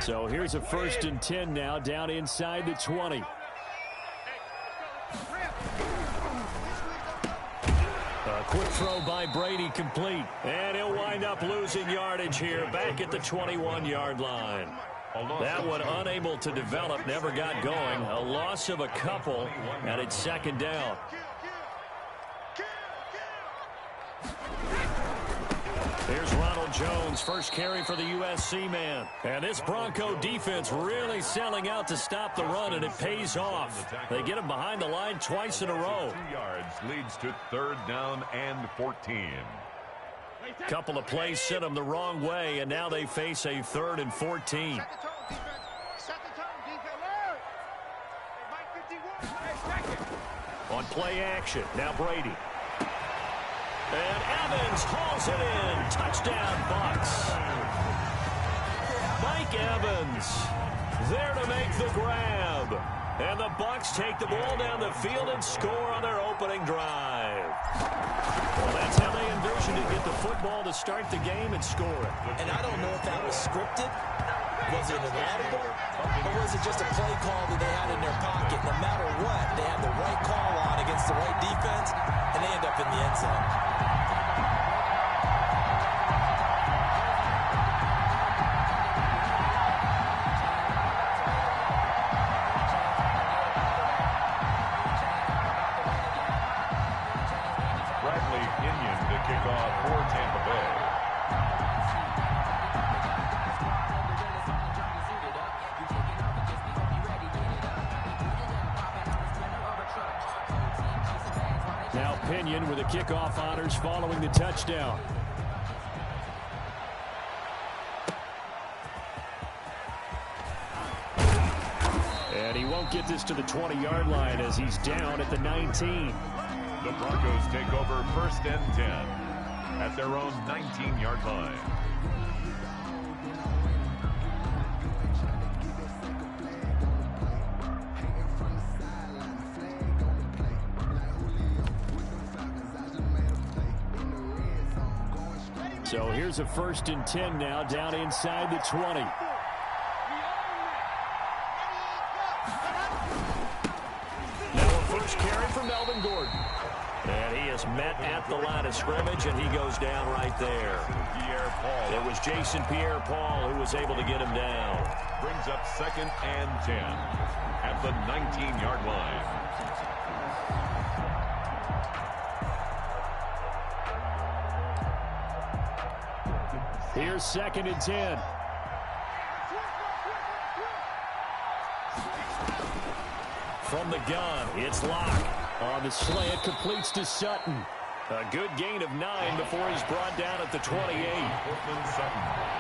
So here's a 1st and 10 now, down inside the 20. A quick throw by Brady, complete. And he'll wind up losing yardage here, back at the 21-yard line. That one unable to develop, never got going. A loss of a couple, and it's 2nd down. Here's Ronald Jones, first carry for the USC man. And this Bronco defense really selling out to stop the run, and it pays off. They get him behind the line twice in a row. 2 yards leads to 3rd down and 14. Couple of plays sent them the wrong way, and now they face a 3rd and 14. On play action, now Brady. And Evans hauls it in. Touchdown, Bucs. Mike Evans there to make the grab. And the Bucs take the ball down the field and score on their opening drive. Well, that's how they envisioned it. Get the football to start the game and score it. And I don't know if that was scripted. Was it an audible? Or was it just a play call that they had in their pocket? No matter what, they had the right call on against the right defense, and they end up in the end zone. Kickoff for Tampa Bay. Now Pinion with the kickoff honors following the touchdown. And he won't get this to the 20-yard line as he's down at the 19. The Broncos take over 1st and 10 at their own 19-yard line. So here's a 1st and 10 now, down inside the 20. Now a first carry for Melvin Gordon. And he is met at the line of scrimmage, and he goes down right there. It was Jason Pierre-Paul who was able to get him down. Brings up 2nd and 10 at the 19-yard line. Here's 2nd and 10. From the gun, it's Locke. On the slant, completes to Sutton. A good gain of 9 before he's brought down at the 28.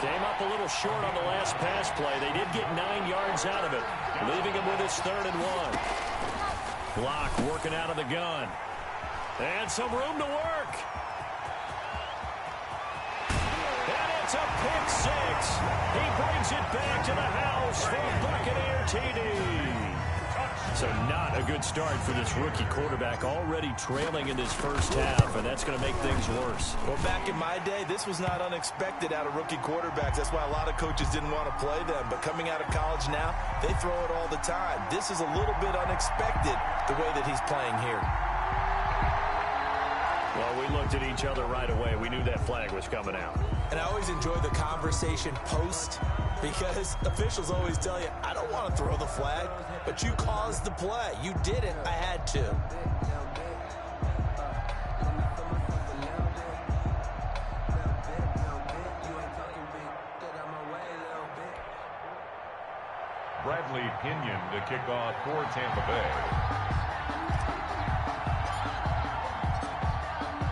Came up a little short on the last pass play. They did get 9 yards out of it, leaving him with his 3rd and 1. Locke working out of the gun. And some room to work. And it's a pick 6. He brings it back to the house for a Buccaneer TD. So not a good start for this rookie quarterback, already trailing in this first half, and that's going to make things worse. Well, back in my day, this was not unexpected out of rookie quarterbacks. That's why a lot of coaches didn't want to play them. But coming out of college now, they throw it all the time. This is a little bit unexpected, the way that he's playing here. Well, we looked at each other right away. We knew that flag was coming out. And I always enjoy the conversation post, because officials always tell you, I don't want to throw the flag, but you caused the play. You did it. I had to. Bradley Pinion to kick off for Tampa Bay.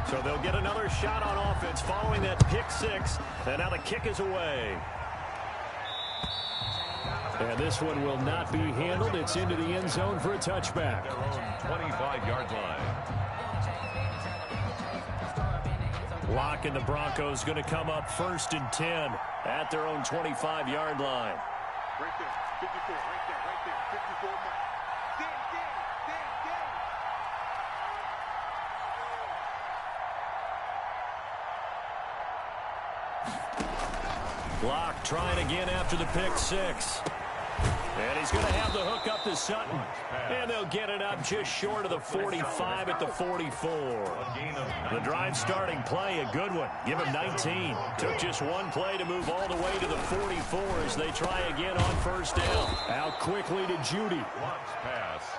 So they'll get another shot on offense following that pick 6, and now the kick is away. And this one will not be handled. It's into the end zone for a touchback. Their own 25-yard line. Locke and the Broncos going to come up 1st and 10 at their own 25-yard line. Right there, 54, right there, 54. Locke trying again after the pick six. And he's going to have the hook up to Sutton. And they'll get it up just short of the 45 at the 44. The drive starting play, a good one. Give him 19. Took just one play to move all the way to the 44 as they try again on first down. Out quickly to Judy.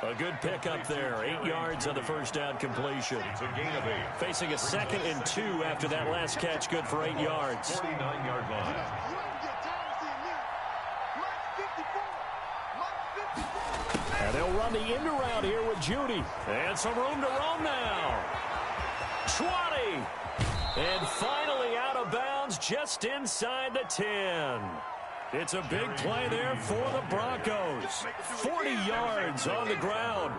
A good pick up there. 8 yards on the first down completion. Facing a 2nd and 2 after that last catch. Good for 8 yards. 49-yard line. And they'll run the end around here with Judy. And some room to roam now. 20. And finally out of bounds just inside the 10. It's a big play there for the Broncos. 40 yards on the ground.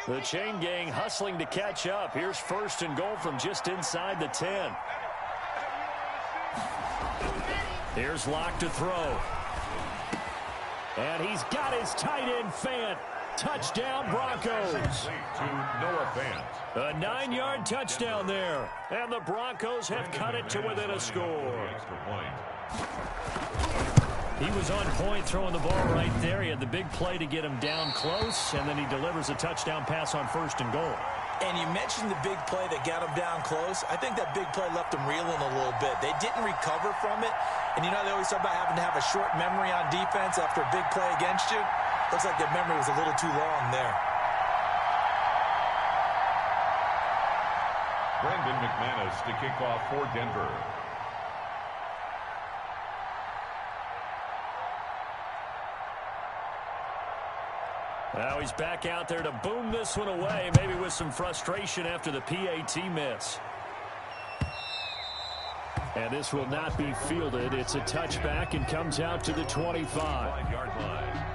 The chain gang hustling to catch up. Here's 1st and goal from just inside the 10. Here's Locke to throw. And he's got his tight end Fant. Touchdown Broncos. A 9-yard touchdown there. And the Broncos have cut it to within a score. He was on point throwing the ball right there. He had the big play to get him down close, and then he delivers a touchdown pass on 1st and goal. And you mentioned the big play that got him down close. I think that big play left him reeling a little bit. They didn't recover from it. And you know they always talk about having to have a short memory on defense after a big play against you. Looks like their memory was a little too long there. Brandon McManus to kick off for Denver. Now he's back out there to boom this one away, maybe with some frustration after the PAT miss. And this will not be fielded. It's a touchback and comes out to the 25-yard line.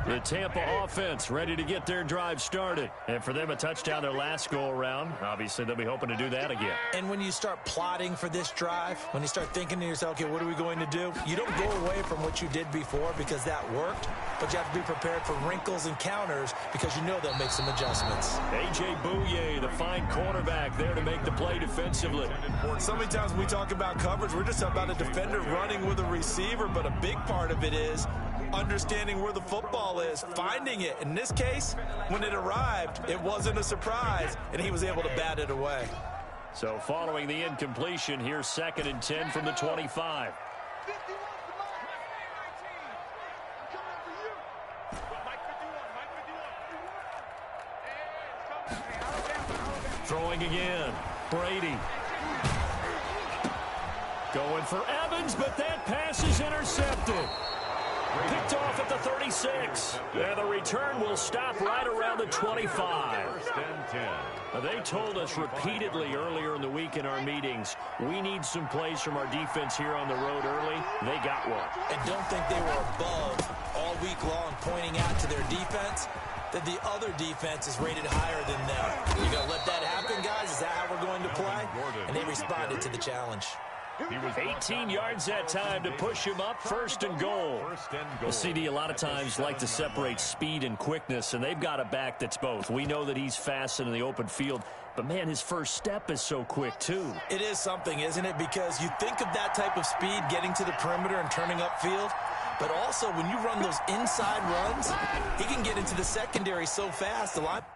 The Tampa offense ready to get their drive started. And for them, a touchdown their last go-around. Obviously, they'll be hoping to do that again. And when you start plotting for this drive, when you start thinking to yourself, okay, what are we going to do? You don't go away from what you did before because that worked, but you have to be prepared for wrinkles and counters because you know they'll make some adjustments. A.J. Bouye, the fine cornerback, there to make the play defensively. So many times when we talk about coverage, we're just about a defender running with a receiver, but a big part of it is understanding where the football is, finding it. In this case, when it arrived, it wasn't a surprise, and he was able to bat it away. So following the incompletion, here's 2nd and 10 from the 25. Throwing again. Brady. Going for Evans, but that pass is intercepted. Picked off at the 36. And the return will stop right around the 25. They told us repeatedly earlier in the week in our meetings, we need some plays from our defense here on the road early. They got one. And don't think they were above all week long pointing out to their defense that the other defense is rated higher than them. You going to let that happen, guys? Is that how we're going to play? And they responded to the challenge. He was 18 yards that time to push him up, 1st and goal. The CD a lot of times like to separate speed and quickness, and they've got a back that's both. We know that he's fast in the open field, but, man, his first step is so quick, too. It is something, isn't it? Because you think of that type of speed getting to the perimeter and turning upfield, but also when you run those inside runs, he can get into the secondary so fast. A lot.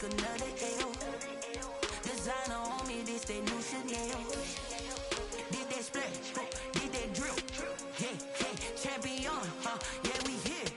Another L. Designer on me, this they new Chanel. Did that splash, did that drip. Yeah, champion, yeah, we here.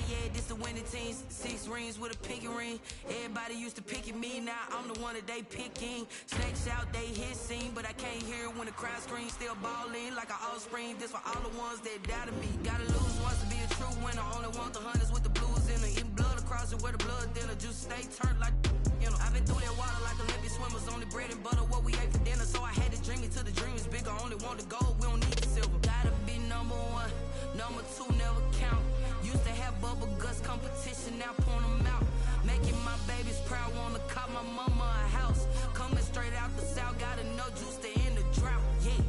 Yeah, this the winning team. 16, 6 rings with a pinky ring. Everybody used to pick at me, now I'm the one that they picking. Snakes out, they hit scene, but I can't hear it when the crowd screams. Still ballin' like an offspring. This for all the ones that doubted me. Gotta lose once to be a true winner. Only want the hunters with the blues in it. Eating blood across it where the blood dinner. Juice stay turned like you know. I've been through that water like Olympic swimmers. Only bread and butter what we ate for dinner. So I had to dream it till the dream is bigger. Only want the gold, we don't need the silver. Gotta be number one, number two never count. Used to have bubble guts competition, now point them out. Making my babies proud, wanna call my mama a house. Coming straight out the south, gotta know juice to end the drought. Yeah,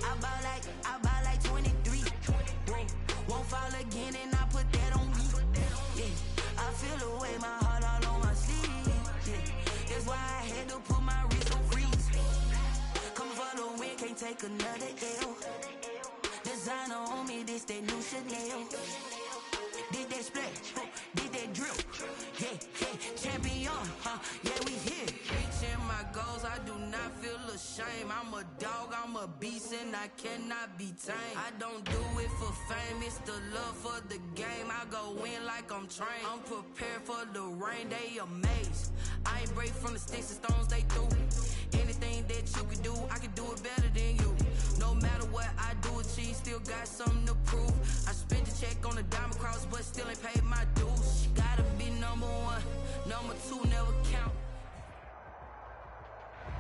I bought like 23. Won't fall again and I put that on me. Yeah, I feel the way, my heart all on my sleeve. Yeah, that's why I had to put my wrist on freeze. Coming for the win, can't take another L. Designer on me, this that new Chanel. Did that splash, did that drip. Yeah, champion, yeah, we here. Reaching my goals, I do not feel ashamed. I'm a dog, I'm a beast, and I cannot be tamed. I don't do it for fame, it's the love for the game. I go in like I'm trained. I'm prepared for the rain, they amazed. I ain't break from the sticks and stones they threw. Anything that you can do, I can do it better than you. No matter what I do achieve, still got something to prove. I spent the check on the diamond cross, but still ain't paid my dues. Gotta be number one, number two never count.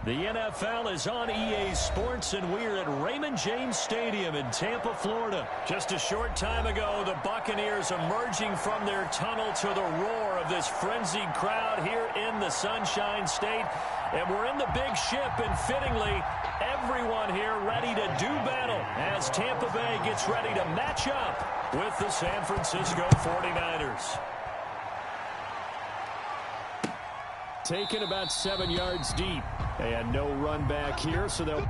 The NFL is on EA Sports, and we're at Raymond James Stadium in Tampa, Florida. Just a short time ago, the Buccaneers emerging from their tunnel to the roar of this frenzied crowd here in the Sunshine State. And we're in the big ship, and fittingly, everyone here ready to do battle as Tampa Bay gets ready to match up with the San Francisco 49ers. Taken about 7 yards deep. And no run back here, so they'll...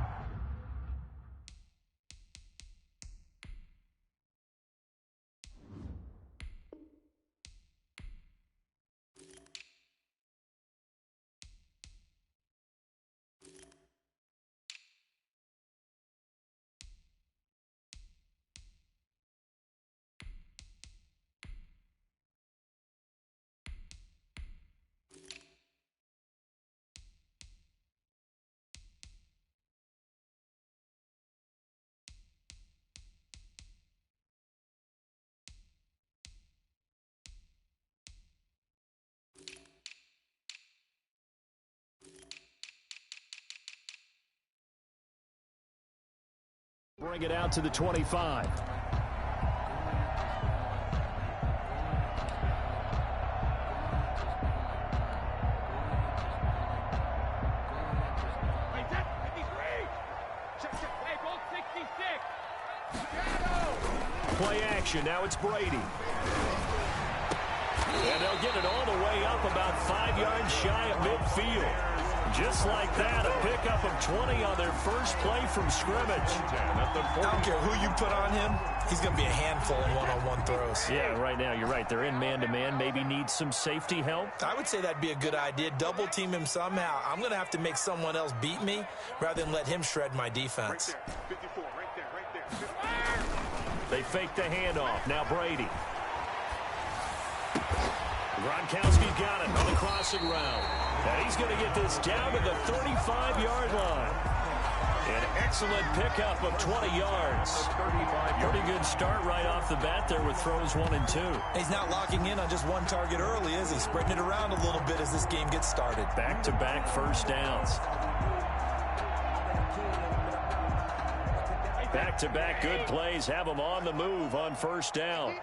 Bring it out to the 25. Play action. Now it's Brady. And they'll get it all the way up about 5 yards shy of midfield. Just like that, a pickup of 20 on their first play from scrimmage. I don't care who you put on him, he's going to be a handful in one-on-one throws. Yeah, right now, you're right. They're in man-to-man. Maybe needs some safety help. I would say that'd be a good idea. Double team him somehow. I'm going to have to make someone else beat me rather than let him shred my defense. Right there, 54, right there. They fake the handoff. Now Brady. Gronkowski's got it on the crossing route. And he's going to get this down to the 35-yard line. An excellent pickup of 20 yards. Pretty good start right off the bat there with throws 1 and 2. He's not locking in on just one target early, is he? Spreading it around a little bit as this game gets started. Back-to-back first downs. Back-to-back good plays have them on the move on first down.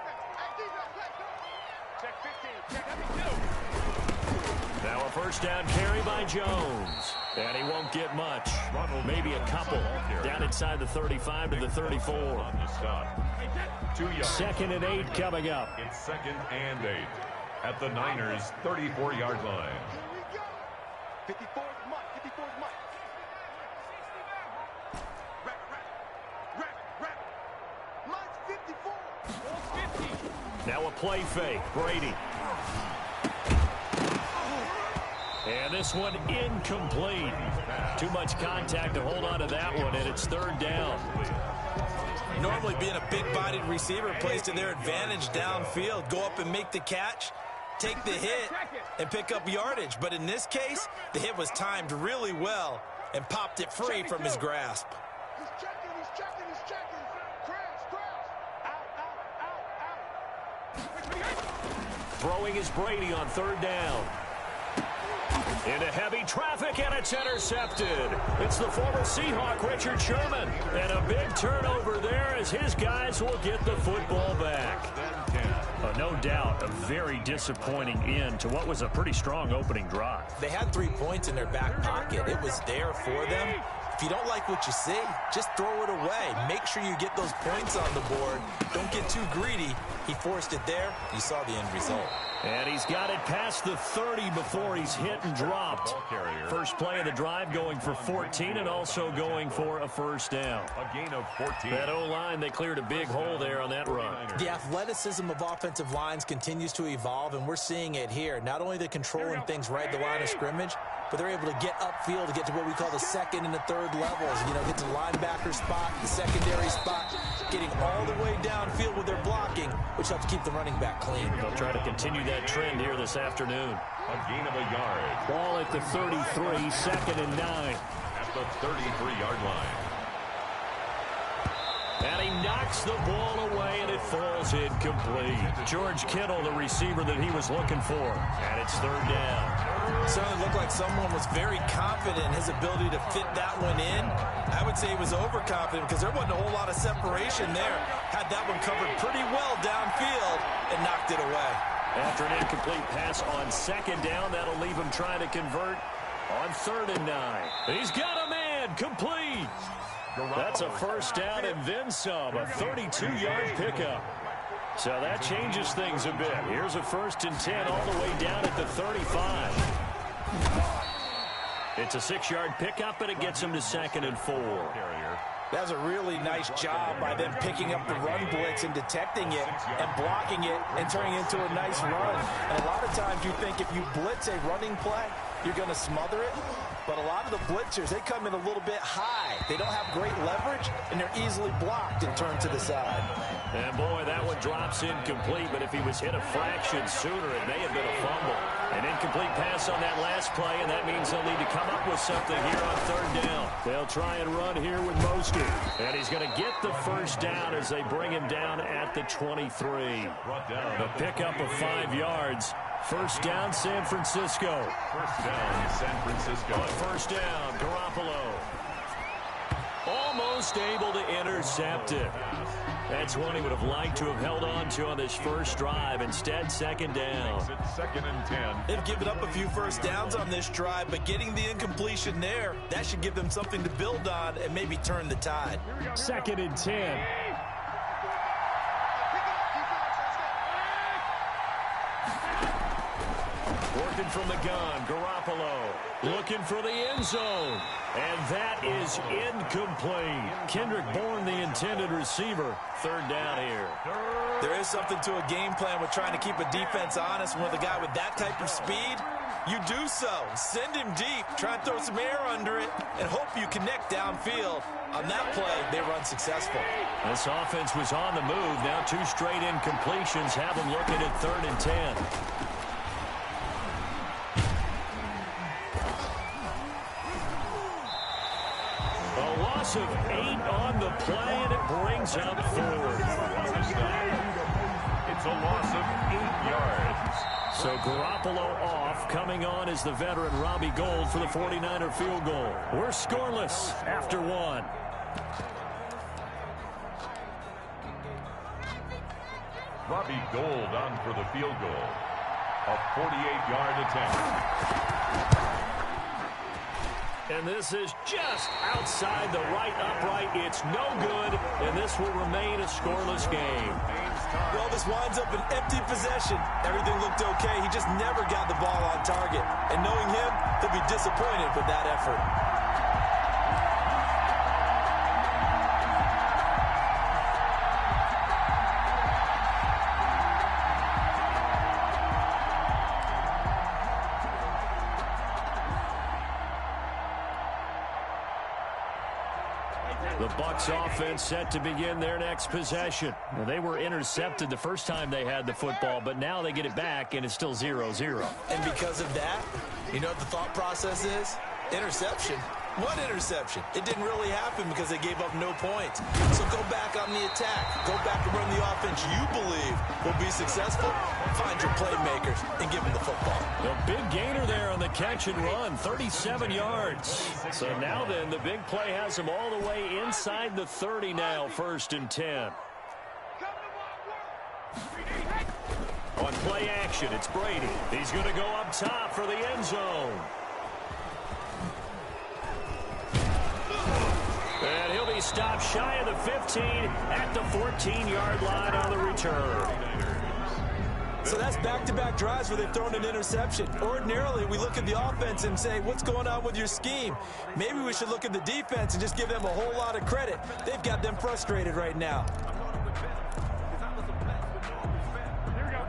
Now a first down carry by Jones. And he won't get much. Maybe a couple. Down inside the 35 to the 34. 2 yards. 2nd and 8 coming up. It's 2nd and 8 at the Niners' 34-yard line. 54 is Mike. 54 is Mike. Wrap. Mike's 54. 50. Now a play fake. Brady. And this one incomplete. Too much contact to hold on to that one, and it's 3rd down. Normally being a big-bodied receiver plays to their advantage downfield. Go up and make the catch, take the hit, and pick up yardage. But in this case, the hit was timed really well and popped it free from his grasp. He's checking. Out. Throwing is Brady on third down. Into heavy traffic, and it's intercepted. It's the former Seahawk, Richard Sherman. And a big turnover there as his guys will get the football back. No doubt, a very disappointing end to what was a pretty strong opening drive. They had 3 points in their back pocket. It was there for them. If you don't like what you see, just throw it away. Make sure you get those points on the board. Don't get too greedy. He forced it there. You saw the end result. And he's got it past the 30 before he's hit and dropped. First play of the drive going for 14 and also going for a first down. A gain of 14. That O-line, they cleared a big hole there on that run. The athleticism of offensive lines continues to evolve, and we're seeing it here. Not only they're controlling things right at the line of scrimmage, but they're able to get upfield to get to what we call the second and the third levels. You know, get to the linebacker spot, the secondary spot, getting all the way downfield with their blocking, which helps keep the running back clean. They'll try to continue that trend here this afternoon. A gain of a yard. Ball at the 33, second and 9. At the 33-yard line. And he knocks the ball away, and it falls incomplete. George Kittle, the receiver that he was looking for. And it's third down. Certainly looked like someone was very confident in his ability to fit that one in. I would say he was overconfident because there wasn't a whole lot of separation there. Had that one covered pretty well downfield and knocked it away. After an incomplete pass on second down, that'll leave him trying to convert on third and 9. He's got a man, complete. That's a first down and then some, a 32-yard pickup. So that changes things a bit. Here's a first and 10 all the way down at the 35. It's a 6-yard pickup, and it gets him to second and 4. That was a really nice job by them picking up the run blitz and detecting it and blocking it and turning it into a nice run. And a lot of times you think if you blitz a running play, you're going to smother it. But a lot of the blitzers, they come in a little bit high. They don't have great leverage, and they're easily blocked and turned to the side. And, boy, that one drops incomplete, but if he was hit a fraction sooner, it may have been a fumble. An incomplete pass on that last play, and that means they'll need to come up with something here on third down. They'll try and run here with Mostert. And he's going to get the first down as they bring him down at the 23. The pickup of 5 yards. First down, San Francisco. First down, San Francisco. First down, Garoppolo. Almost able to intercept it. That's one he would have liked to have held on to on this first drive. Instead, second down. It's second and 10. They've given up a few first downs on this drive, but getting the incompletion there, that should give them something to build on and maybe turn the tide. Second and 10. Working from the gun, Garoppolo looking for the end zone. And that is incomplete. Kendrick Bourne, the intended receiver. Third down here. There is something to a game plan with trying to keep a defense honest. With a guy with that type of speed, you do so. Send him deep. Try and throw some air under it and hope you connect downfield. On that play, they run successful. This offense was on the move. Now 2 straight incompletions have them looking at third and 10. Of 8 on the play, and it brings up 4. It's a loss of 8 yards. So Garoppolo off. Coming on is the veteran Robbie Gould for the 49er field goal. We're scoreless after 1. Robbie Gould on for the field goal. A 48-yard attempt. And this is just outside the right upright. It's no good, and this will remain a scoreless game. Well, this winds up an empty possession. Everything looked okay. He just never got the ball on target. And knowing him, he'll be disappointed with that effort. The Bucs offense set to begin their next possession. Now, they were intercepted the first time they had the football, but now they get it back, and it's still 0-0. And because of that, you know what the thought process is? Interception. What interception? It didn't really happen because they gave up no points. So go back on the attack. Go back and run the offense you believe will be successful. Find your playmakers and give them the football. A big gainer there on the catch and run, 37 yards. So now then, the big play has them all the way inside the 30 now, 1st and 10. On play action, it's Brady. He's going to go up top for the end zone. And he'll be stopped shy of the 15 at the 14-yard line on the return. So that's back-to-back drives where they've thrown an interception. Ordinarily, we look at the offense and say, what's going on with your scheme? Maybe we should look at the defense and just give them a whole lot of credit. They've got them frustrated right now.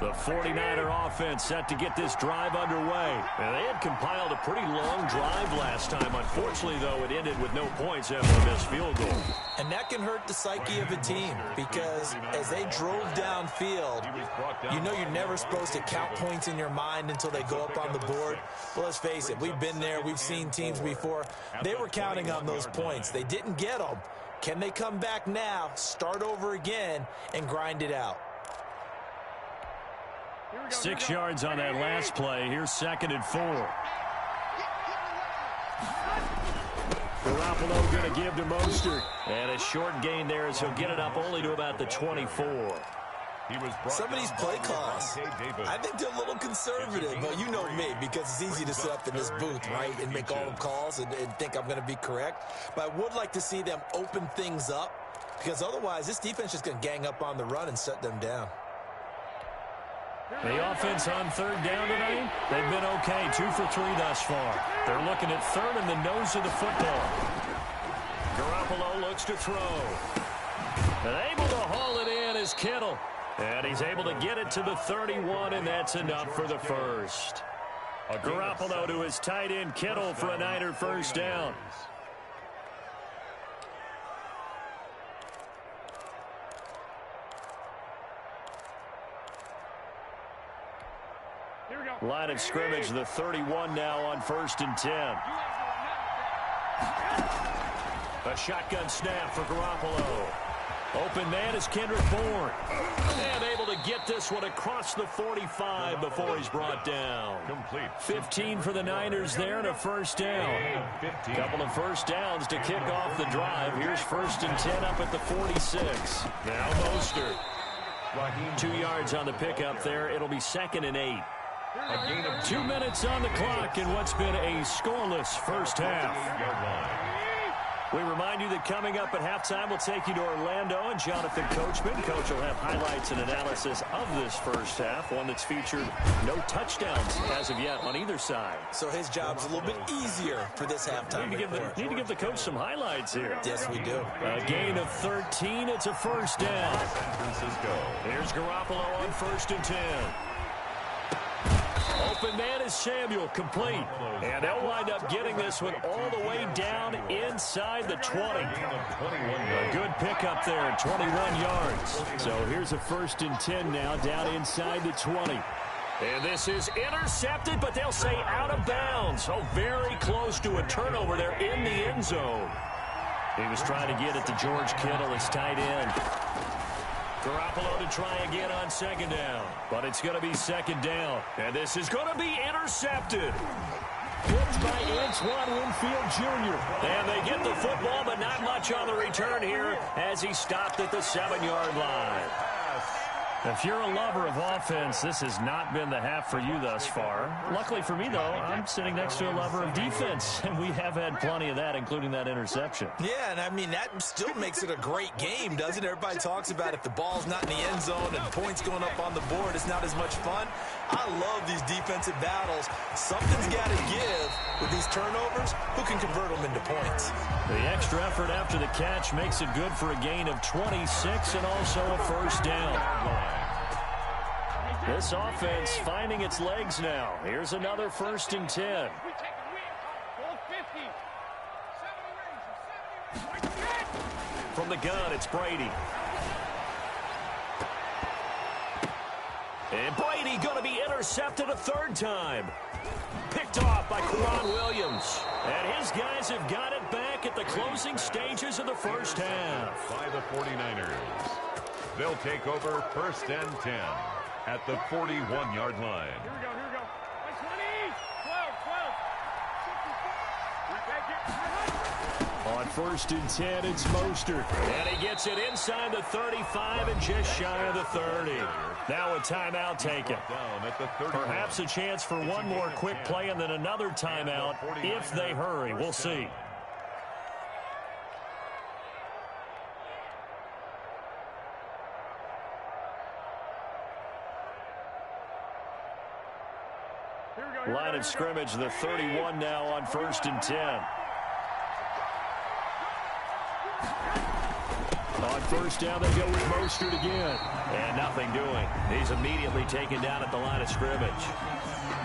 The 49er offense set to get this drive underway. And they had compiled a pretty long drive last time. Unfortunately, though, it ended with no points after a missed field goal. And that can hurt the psyche of a team because as they drove downfield, you know you're never supposed to count points in your mind until they go up on the board. Well, let's face it, we've been there. We've seen teams before. They were counting on those points. They didn't get them. Can they come back now, start over again, and grind it out? 6 yards on that last play. Here's 2nd and 4. Garoppolo going to give to Mostert. And a short gain there as he'll get it up only to about the 24. Some of these play calls, I think they're a little conservative, but you know me, because it's easy to sit up in this booth, right, and make all the calls and think I'm going to be correct. But I would like to see them open things up, because otherwise this defense is just going to gang up on the run and shut them down. The offense on 3rd down tonight, they've been okay, 2 for 3 thus far. They're looking at 3rd in the nose of the football. Garoppolo looks to throw. And able to haul it in is Kittle. And he's able to get it to the 31, and that's enough for the first. Garoppolo to his tight end Kittle for a Niner first down. Line of scrimmage, the 31 now on 1st and 10. A shotgun snap for Garoppolo. Open man is Kendrick Bourne. And able to get this one across the 45 before he's brought down. 15 for the Niners there and a first down. Couple of first downs to kick off the drive. Here's 1st and 10 up at the 46. Now Mostert. 2 yards on the pickup there. It'll be 2nd and 8. 2 minutes on the clock in what's been a scoreless first half. We remind you that coming up at halftime, we'll take you to Orlando and Jonathan Coachman. Coach will have highlights and analysis of this first half, one that's featured no touchdowns as of yet on either side. So his job's a little bit easier for this halftime. Need to give the coach some highlights here. Yes, we do. A gain of 13. It's a first down. Here's Garoppolo on 1st and 10. Open man is Samuel, complete. And they'll wind up getting this one all the way down inside the 20. A good pickup there, 21 yards. So here's a 1st and 10 now, down inside the 20. And this is intercepted, but they'll say out of bounds. Oh, very close to a turnover there in the end zone. He was trying to get it to George Kittle, his tight end. Garoppolo to try again on 2nd down. But it's going to be 2nd down. And this is going to be intercepted. Picked by Antoine Winfield Jr. And they get the football, but not much on the return here as he stopped at the 7-yard line. If you're a lover of offense, this has not been the half for you thus far. Luckily for me, though, I'm sitting next to a lover of defense, and we have had plenty of that, including that interception. Yeah, and I mean, that still makes it a great game, doesn't it? Everybody talks about if the ball's not in the end zone and points going up on the board, it's not as much fun. I love these defensive battles. Something's got to give with these turnovers. Who can convert them into points? The extra effort after the catch makes it good for a gain of 26 and also a first down. This offense finding its legs now. Here's another 1st and 10. From the gun, it's Brady. And Brady going to be intercepted a third time. Picked off by Quran Williams. And his guys have got it back at the closing stages of the first half. By the 49ers. They'll take over 1st and 10 at the 41-yard line. Here we go. 20, 12. On 1st and 10, it's Mostert. And he gets it inside the 35 and just shy of the 30. Now a timeout taken. Perhaps a chance for one more quick play and then another timeout if they hurry. We'll see. Line of scrimmage, the 31 now on 1st and 10. On 1st down, they go with Mostert again. And nothing doing. He's immediately taken down at the line of scrimmage.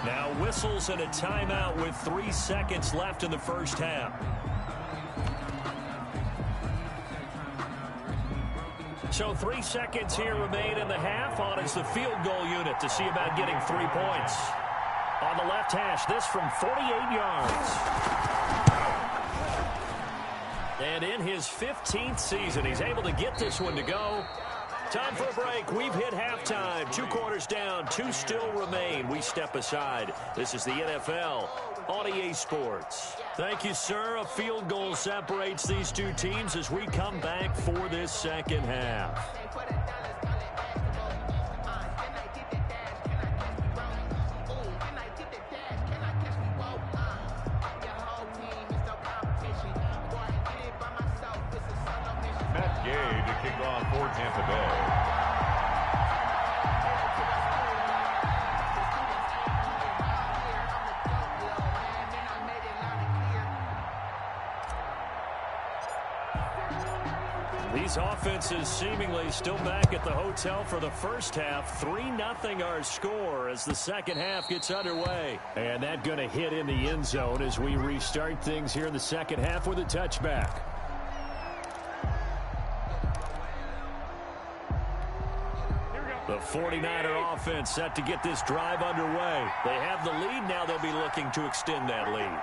Now whistles and a timeout with 3 seconds left in the first half. So 3 seconds here remain in the half. On is the field goal unit to see about getting 3 points. On the left hash, this from 48 yards. And in his 15th season, he's able to get this one to go. Time for a break. We've hit halftime. 2 quarters down, 2 still remain. We step aside. This is the NFL on EA Sports. Thank you, sir. A field goal separates these two teams as we come back for this second half. For Tampa Bay. These offenses seemingly still back at the hotel for the first half. 3-0 our score as the second half gets underway. And that going to hit in the end zone as we restart things here in the second half with a touchback. The 49er offense set to get this drive underway. They have the lead. Now they'll be looking to extend that lead.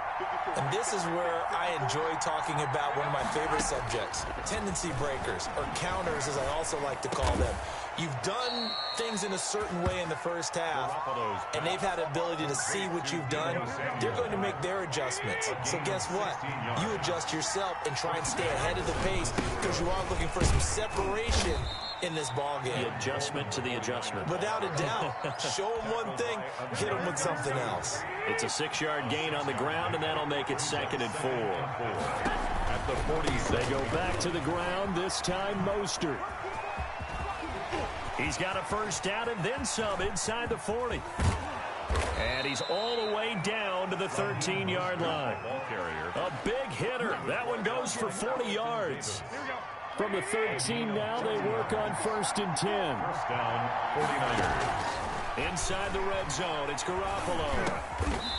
And this is where I enjoy talking about one of my favorite subjects, tendency breakers, or counters as I also like to call them. You've done things in a certain way in the first half, and they've had the ability to see what you've done. They're going to make their adjustments. So guess what? You adjust yourself and try and stay ahead of the pace because you are looking for some separation in this ball game. The adjustment to the adjustment. Without a doubt. Show them one thing, hit them with something else. It's a 6-yard gain on the ground, and that'll make it 2nd and 4. At the 40, they go back to the ground, this time Mostert. He's got a first down and then some inside the 40. And he's all the way down to the 13-yard line. A big hitter. That one goes for 40 yards. From the 13 now, they work on 1st and 10. First down, 49ers. Inside the red zone, it's Garoppolo.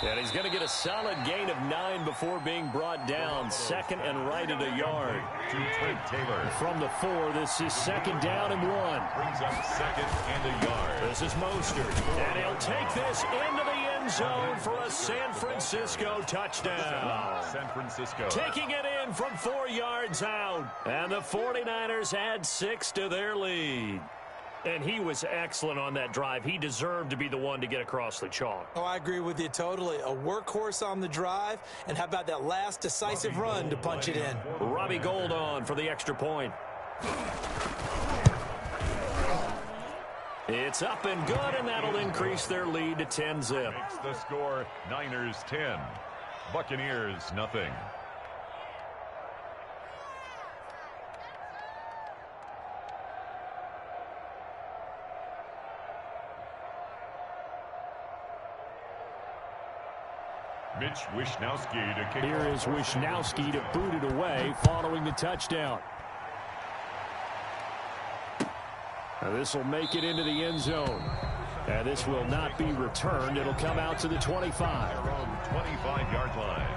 And he's going to get a solid gain of 9 before being brought down. 2nd and right at a yard. To Trent Taylor. From the 4, this is 2nd down and 1. Brings up 2nd and a yard. This is Mostert. And he'll take this into the end zone for a San Francisco touchdown. San Francisco. Taking it in from 4 yards out. And the 49ers add 6 to their lead. And he was excellent on that drive. He deserved to be the one to get across the chalk. Oh, I agree with you totally. A workhorse on the drive. And how about that last decisive run to punch it in? Robbie Gould on for the extra point. It's up and good, and that'll increase their lead to 10-zip. Makes the score Niners 10. Buccaneers nothing. Mitch Wishnowsky to kick. Here is Wishnowsky to boot it away following the touchdown. Now this will make it into the end zone. And this will not be returned. It'll come out to the 25. 25-yard line.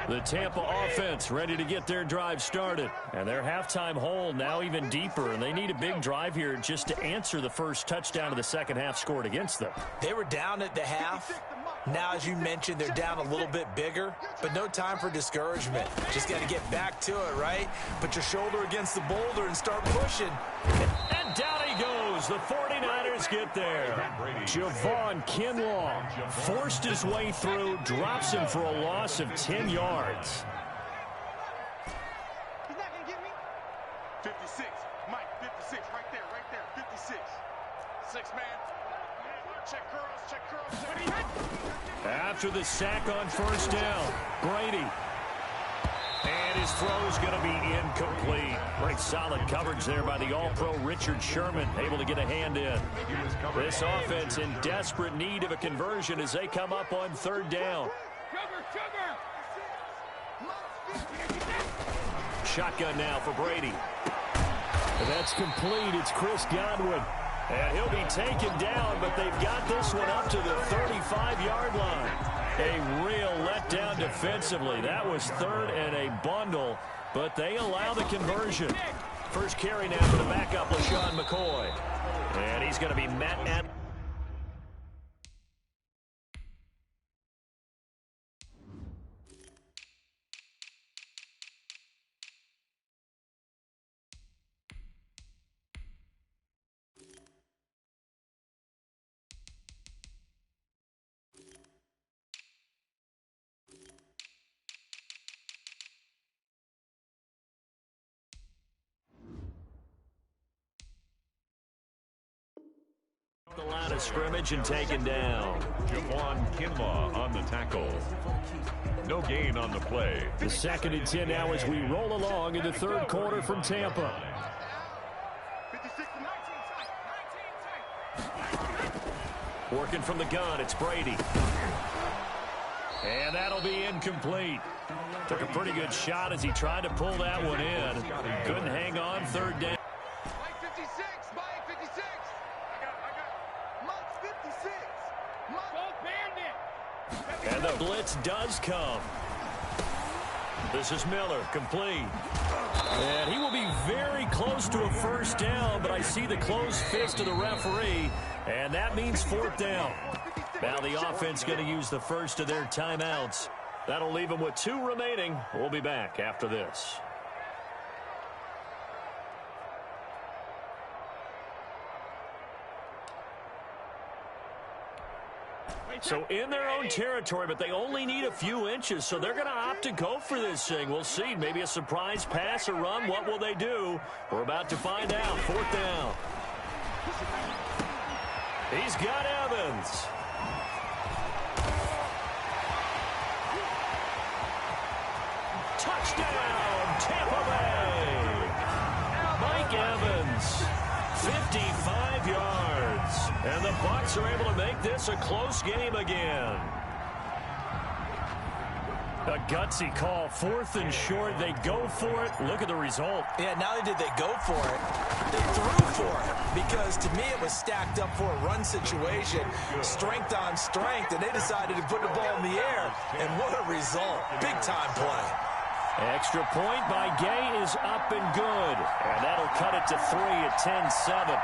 The Tampa offense ready to get their drive started. And their halftime hole now even deeper, and they need a big drive here just to answer the first touchdown of the second half scored against them. They were down at the half. Now, as you mentioned, they're down a little bit bigger, but no time for discouragement. Just got to get back to it, right? Put your shoulder against the boulder and start pushing. And down he goes. The 49ers get there. Javon Kinlaw forced his way through, drops him for a loss of 10 yards. He's not going to get me. 56. Mike, 56. Right there. 56. 6 man. Check curls. After the sack on first down, Brady. And his throw's going to be incomplete. Great solid coverage there by the All-Pro Richard Sherman, able to get a hand in. This offense in desperate need of a conversion as they come up on third down. Shotgun now for Brady. And that's complete. It's Chris Godwin. And he'll be taken down, but they've got this one up to the 35-yard line. A real letdown defensively. That was third and a bundle, but they allow the conversion. First carry now for the backup, LaShawn McCoy. And he's going to be met at... the line of scrimmage and taken down. Javon Kinlaw on the tackle. No gain on the play. The 2nd and 10 now as we roll along in the third quarter from Tampa. 56 to 19. Working from the gun, it's Brady. And that'll be incomplete. Took a pretty good shot as he tried to pull that one in. Couldn't hang on, third down. And the blitz does come. This is Miller, complete. And he will be very close to a first down, but I see the closed fist of the referee, and that means fourth down. Now the offense going to use the first of their timeouts. That'll leave them with 2 remaining. We'll be back after this. So in their own territory, but they only need a few inches, so they're going to opt to go for this thing. We'll see. Maybe a surprise pass or run. What will they do? We're about to find out. Fourth down. He's got Evans. Touchdown, Tampa Bay. Mike Evans, 55 yards. And the Bucs are able to make this a close game again. A gutsy call, 4th and short. They go for it. Look at the result. Yeah, not only did they go for it, they threw for it. Because to me, it was stacked up for a run situation. Strength on strength, and they decided to put the ball in the air. And what a result. Big-time play. Extra point by Gay is up and good. And that'll cut it to 3 at 10-7.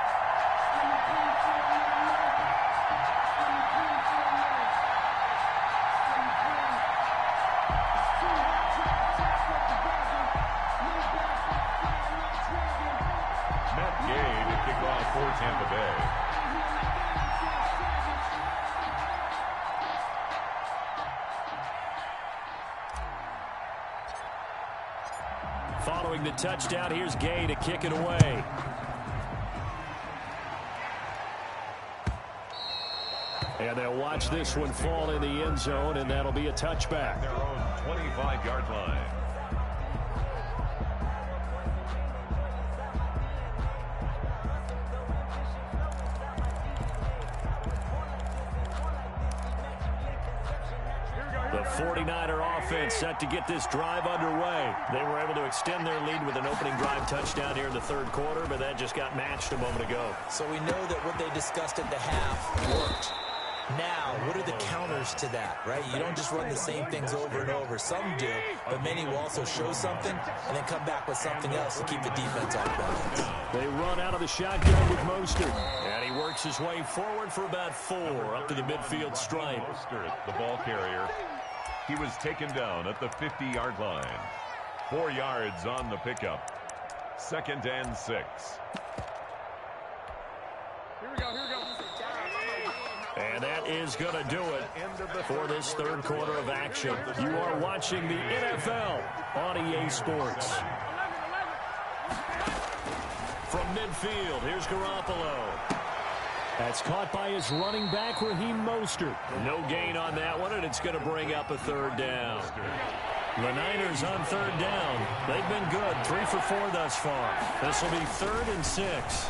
Tampa Bay. Following the touchdown, here's Gay to kick it away. And they'll watch this one fall in the end zone, and that'll be a touchback. Their own 25-yard line. The 49er offense set to get this drive underway. They were able to extend their lead with an opening drive touchdown here in the third quarter, but that just got matched a moment ago. So we know that what they discussed at the half worked. Now, what are the counters to that, right? You don't just run the same things over and over. Some do, but many will also show something and then come back with something else to keep the defense off balance. They run out of the shotgun with Mostert, and he works his way forward for about 4 up to the midfield stripe. Mostert, the ball carrier. He was taken down at the 50-yard line. 4 yards on the pickup. 2nd and 6. Here we go. And that is going to do it for this third quarter of action. You are watching the NFL on EA Sports. From midfield, here's Garoppolo. That's caught by his running back, Raheem Mostert. No gain on that one, and it's going to bring up a third down. The Niners on third down. They've been good, 3 for 4 thus far. This will be 3rd and 6.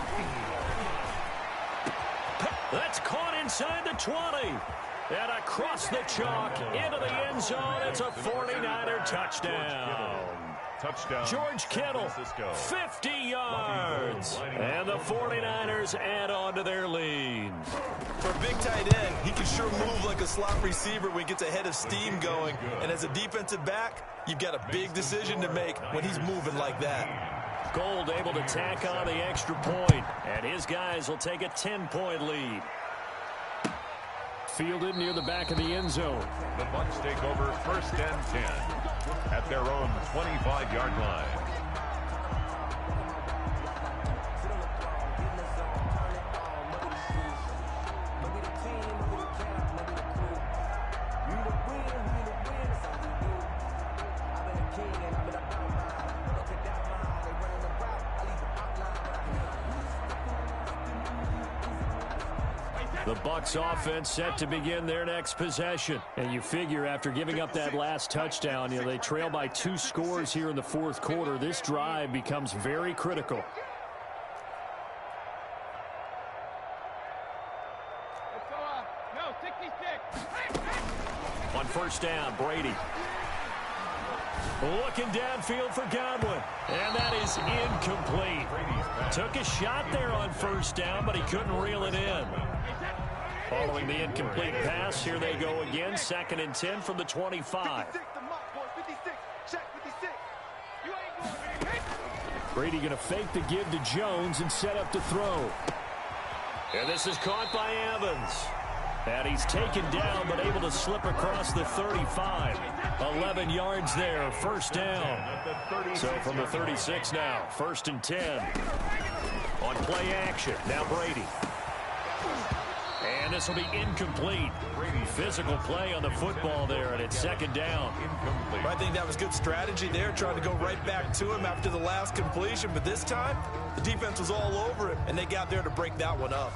That's caught inside the 20. And across the chalk into the end zone. It's a 49er touchdown. Touchdown. George Kittle, 50 yards. And the 49ers add on to their lead. For a big tight end, he can sure move like a slot receiver when he gets a head of steam going. And as a defensive back, you've got a big decision to make when he's moving like that. Gold able to tack on the extra point, and his guys will take a 10-point lead. Fielded near the back of the end zone. The Bucs take over 1st and 10 at their own 25-yard line. The Bucs offense set to begin their next possession. And you figure after giving up that last touchdown, they trail by 2 scores here in the 4th quarter. This drive becomes very critical. On 1st down, Brady. Looking downfield for Godwin. And that is incomplete. Took a shot there on 1st down, but he couldn't reel it in. Following the incomplete pass, here they go again. 2nd and 10 from the 25. Brady going to fake the give to Jones and set up to throw. And this is caught by Evans. And he's taken down, but able to slip across the 35. 11 yards there, 1st down. So from the 36 now, 1st and 10. On play action, now Brady. And this will be incomplete. Physical play on the football there, and it's 2nd down. I think that was good strategy there, trying to go right back to him after the last completion. But this time, the defense was all over it, and they got there to break that one up.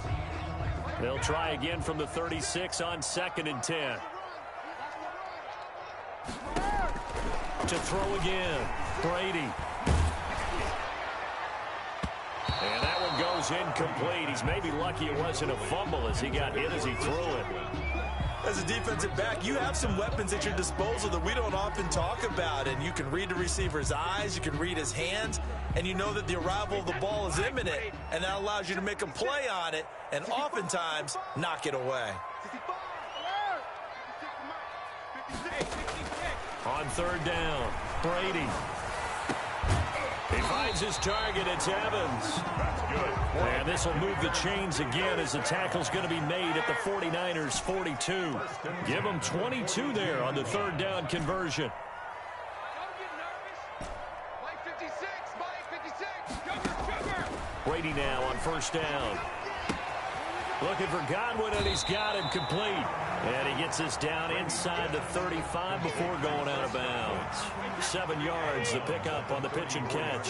They'll try again from the 36 on 2nd and 10. To throw again, Brady. And that one goes incomplete. He's maybe lucky it wasn't a fumble as he got hit as he threw it. As a defensive back, you have some weapons at your disposal that we don't often talk about. And you can read the receiver's eyes, you can read his hands, and you know that the arrival of the ball is imminent. And that allows you to make a play on it and oftentimes knock it away. On 3rd down, Brady. He finds his target. It's Evans. That's good. And this will move the chains again as the tackle's going to be made at the 49ers' 42. Give them 22 there on the 3rd down conversion. Brady now on 1st down. Looking for Godwin, and he's got him complete. And he gets this down inside the 35 before going out of bounds. 7 yards the pickup on the pitch and catch.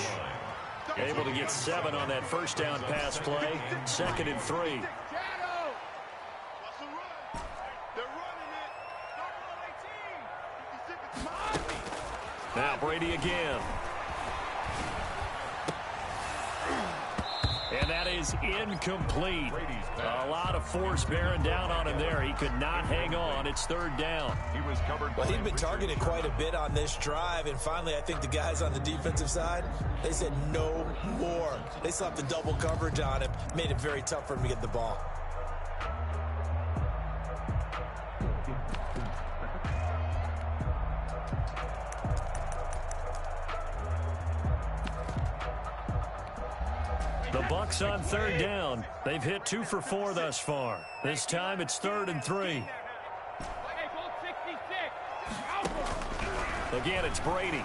Able to get 7 on that 1st down pass play. 2nd and 3. Now Brady again. And that is incomplete. A lot of force bearing down on him there. He could not hang on. It's 3rd down. He was covered. Well, he'd been targeted quite a bit on this drive, and finally I think the guys on the defensive side, they said no more. They slapped the double coverage on him, made it very tough for him to get the ball. The Bucs on third down. They've hit 2 for 4 thus far. This time it's 3rd and 3. Again, it's Brady.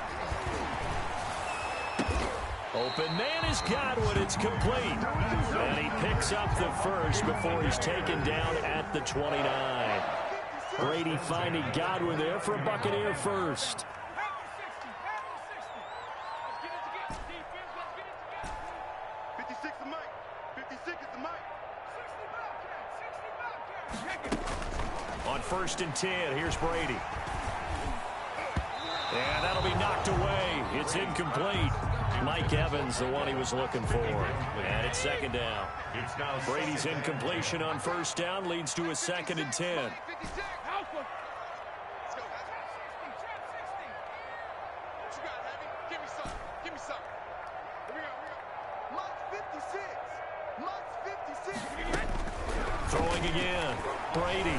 Open man is Godwin. It's complete. And he picks up the first before he's taken down at the 29. Brady finding Godwin there for a Buccaneer first. On 1st and 10, here's Brady. And that'll be knocked away. It's incomplete. Mike Evans, the one he was looking for. And it's 2nd down. Brady's incompletion on 1st down leads to a 2nd and 10. Throwing again. Brady.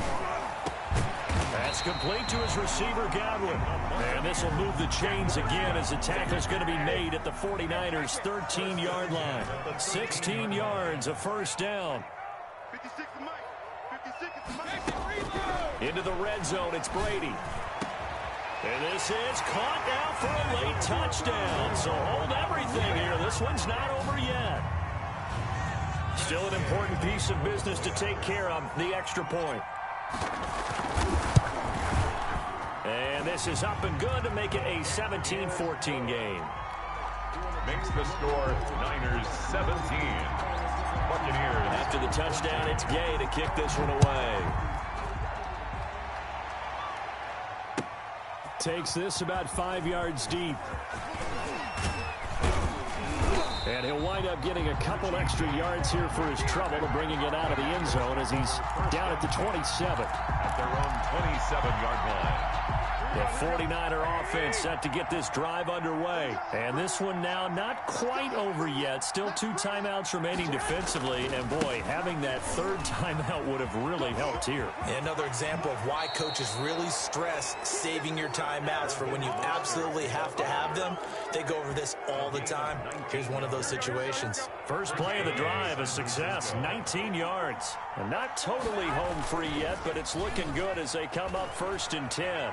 That's complete to his receiver, Godwin. And this will move the chains again as the tackle's going to be made at the 49ers' 13-yard line. 16 yards, a 1st down. Into the red zone, it's Brady. And this is caught now for a late touchdown. So hold everything here. This one's not over yet. Still an important piece of business to take care of, the extra point. And this is up and good to make it a 17-14 game. Makes the score Niners 17. Buccaneers. After the touchdown, it's Gay to kick this one away. Takes this about 5 yards deep. And he'll wind up getting a couple extra yards here for his trouble to bringing it out of the end zone as he's down at the 27. At their own 27-yard line. The 49er offense set to get this drive underway. And this one now not quite over yet. Still 2 timeouts remaining defensively. And, boy, having that 3rd timeout would have really helped here. Another example of why coaches really stress saving your timeouts for when you absolutely have to have them. They go over this all the time. Here's one of those situations. First play of the drive, a success, 19 yards. And not totally home free yet, but it's looking good as they come up 1st and 10.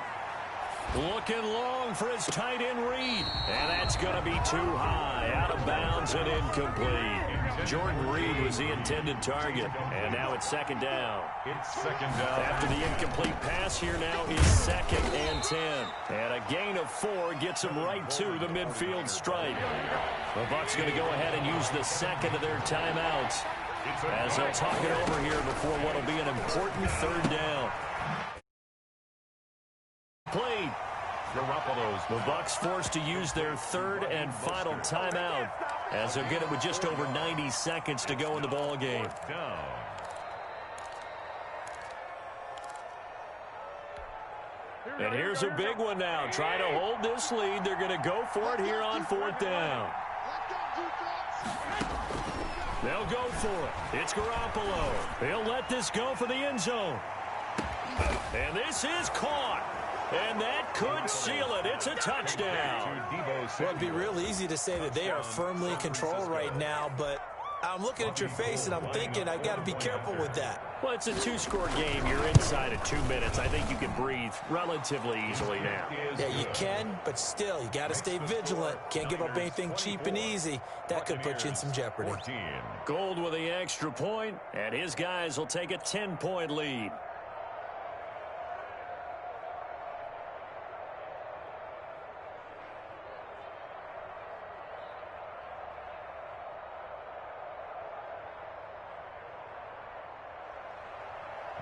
Looking long for his tight end Reed. And that's going to be too high. Out of bounds and incomplete. Jordan Reed was the intended target. And now it's 2nd down. It's 2nd down. After the incomplete pass, here now is 2nd and 10. And a gain of 4 gets him right to the midfield stripe. The Bucs going to go ahead and use the 2nd of their timeouts as they'll talk it over here before what will be an important 3rd down. Played. The Bucs forced to use their 3rd and final timeout as they'll get it with just over 90 seconds to go in the ball game. And here's a big one now. Trying to hold this lead. They're going to go for it here on 4th down. They'll go for it. It's Garoppolo. He'll let this go for the end zone. And this is caught. And that could seal it. It's a touchdown. Well, it'd be real easy to say that they are firmly in control right now, but I'm looking at your face and I'm thinking I've got to be careful with that. Well, it's a 2-score game. You're inside of 2 minutes. I think you can breathe relatively easily now. Yeah, you can, but still, you got to stay vigilant. Can't give up anything cheap and easy. That could put you in some jeopardy. Gold with the extra point, and his guys will take a 10-point lead.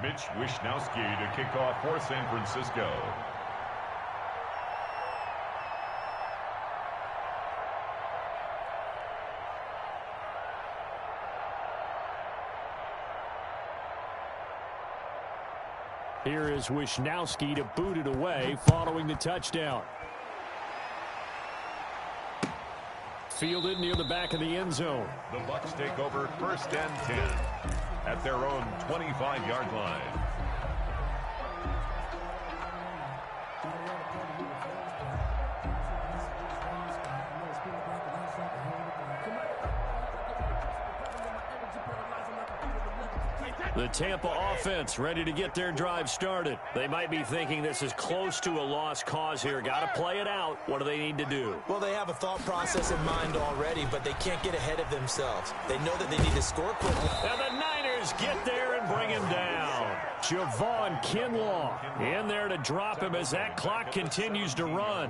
Mitch Wishnowsky to kick off for San Francisco. Here is Wishnowsky to boot it away following the touchdown. Fielded near the back of the end zone. The Bucs take over 1st and 10 at their own 25-yard line. The Tampa offense ready to get their drive started. They might be thinking this is close to a lost cause here. Got to play it out. What do they need to do? Well, they have a thought process in mind already, but they can't get ahead of themselves. They know that they need to score quickly. And the Niners get there and bring him down. Javon Kinlaw in there to drop him as that clock continues to run.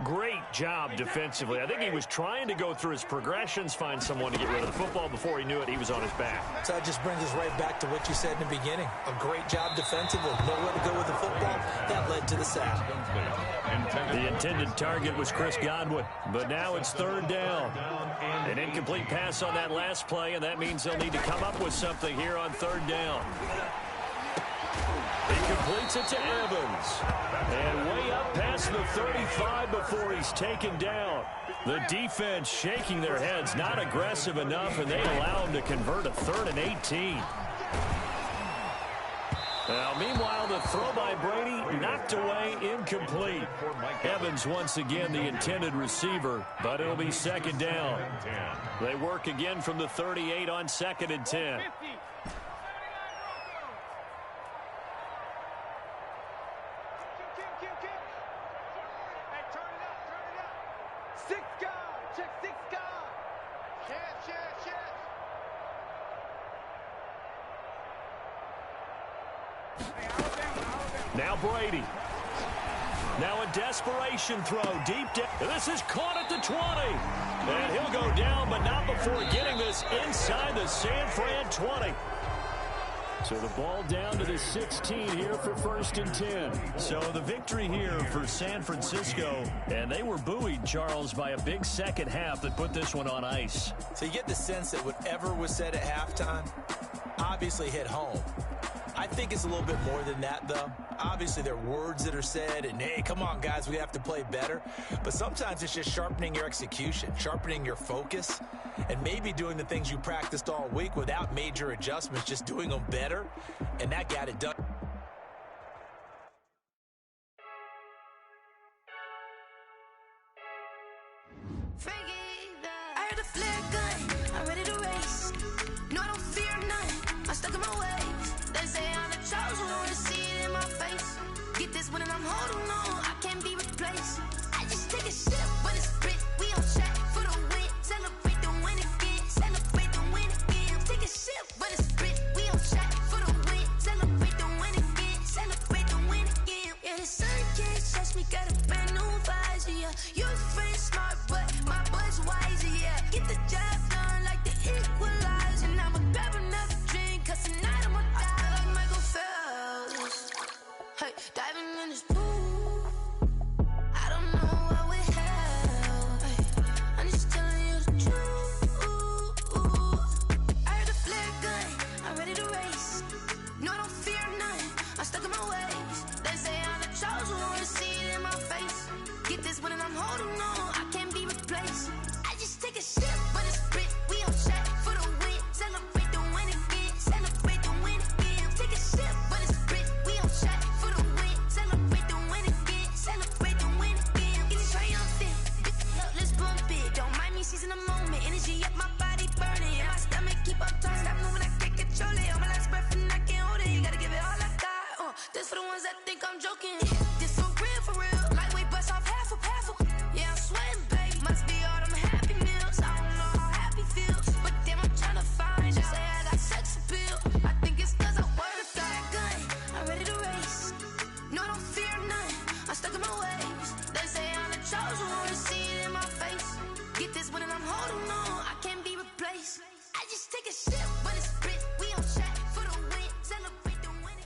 Great job defensively. I think he was trying to go through his progressions, find someone to get rid of the football. Before he knew it, he was on his back. So that just brings us right back to what you said in the beginning. A great job defensively. Nowhere to go with the football. That led to the sack. The intended target was Chris Godwin, but now it's third down. An incomplete pass on that last play, and that means they'll need to come up with something here on third down. He completes it to Evans. And way up past the 35 before he's taken down. The defense shaking their heads, not aggressive enough, and they allow him to convert a 3rd and 18. Now, meanwhile, the throw by Brady knocked away, incomplete. Evans once again the intended receiver, but it'll be 2nd down. They work again from the 38 on 2nd and 10. Now Brady. Now a desperation throw deep down. This is caught at the 20. And he'll go down, but not before getting this inside the San Fran 20. So the ball down to the 16 here for 1st and 10. So the victory here for San Francisco. And they were buoyed, Charles, by a big second half that put this one on ice. So you get the sense that whatever was said at halftime obviously hit home. I think it's a little bit more than that, though. Obviously, there are words that are said, and, hey, come on, guys, we have to play better. But sometimes it's just sharpening your execution, sharpening your focus, and maybe doing the things you practiced all week without major adjustments, just doing them better, and that got it done. I heard a flare gun, I'm ready to race. No, I don't fear none, I'm stuck in my ways. They say I'm the chosen one, to see it in my face. Get this one and I'm holding on, I can't be replaced. I just take a sip, but it's spit, we on track for the win. Celebrate the win again, celebrate the win again. Take a sip, but it's spit, we on track for the win. Celebrate the win again, celebrate the win again. Yeah, the sun can't touch me, got a brand new visor, yeah. Your friend's smart, but my boy's wiser, yeah. Get the job done like the equalizer. And I'ma grab another drink, cause tonight I'ma die like Michael Phelps. Hey, diving in this pool, I don't know what would help. Hey, I'm just telling you the truth. I heard a flare gun, I'm ready to race. No, I don't fear none, I'm stuck in my ways. They say I'm the chosen one, to see it in my face. Get this one and I'm holding on, I can't be replaced. I just take a sip, but it's spit, we on track for the win. Celebrate the win again, celebrate the win again. Take a sip, but it's spit, we on track for the win. Celebrate the win again, celebrate the win again. Getting triumphant, look, let's bump it. Don't mind me seizing the moment, energy up my body burning. And my stomach keep up turning, stop moving, I can't control it. On my last breath and I can't hold it, you gotta give it all I got. This for the ones that think I'm joking. This for real, lightweight bust off half a. Yeah, I'm sweating, babe, must be all them happy meals. I don't know how happy feels, but damn, I'm trying to find you. Say I got sex appeal, I think it's cause I work that gun. I'm ready to race, no, I don't fear none, I'm stuck in my ways. They say I'm the chosen one, to see it in my face. Get this one and I'm holding on, I can't be replaced. I just take a sip, but it's spit, we on track for the win. Celebrate the win.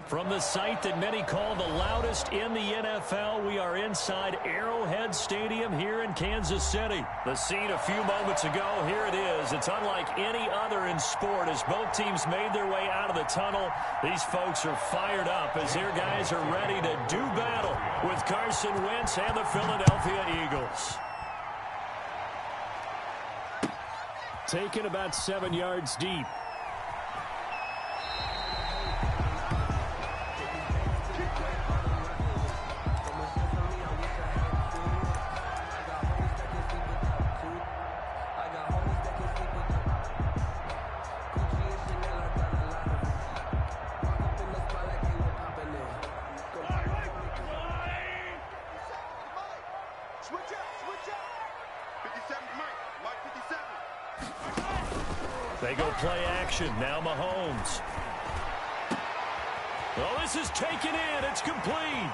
From the site that many call the loudest in the NFL, we are inside Arrowhead Stadium here in Kansas City. The scene a few moments ago, here it is. It's unlike any other in sport as both teams made their way out of the tunnel. These folks are fired up as their guys are ready to do battle with Carson Wentz and the Philadelphia Eagles. Taken about 7 yards deep. 57, Mike 57. They go play action. Now Mahomes. Well, this is taken in. It's complete.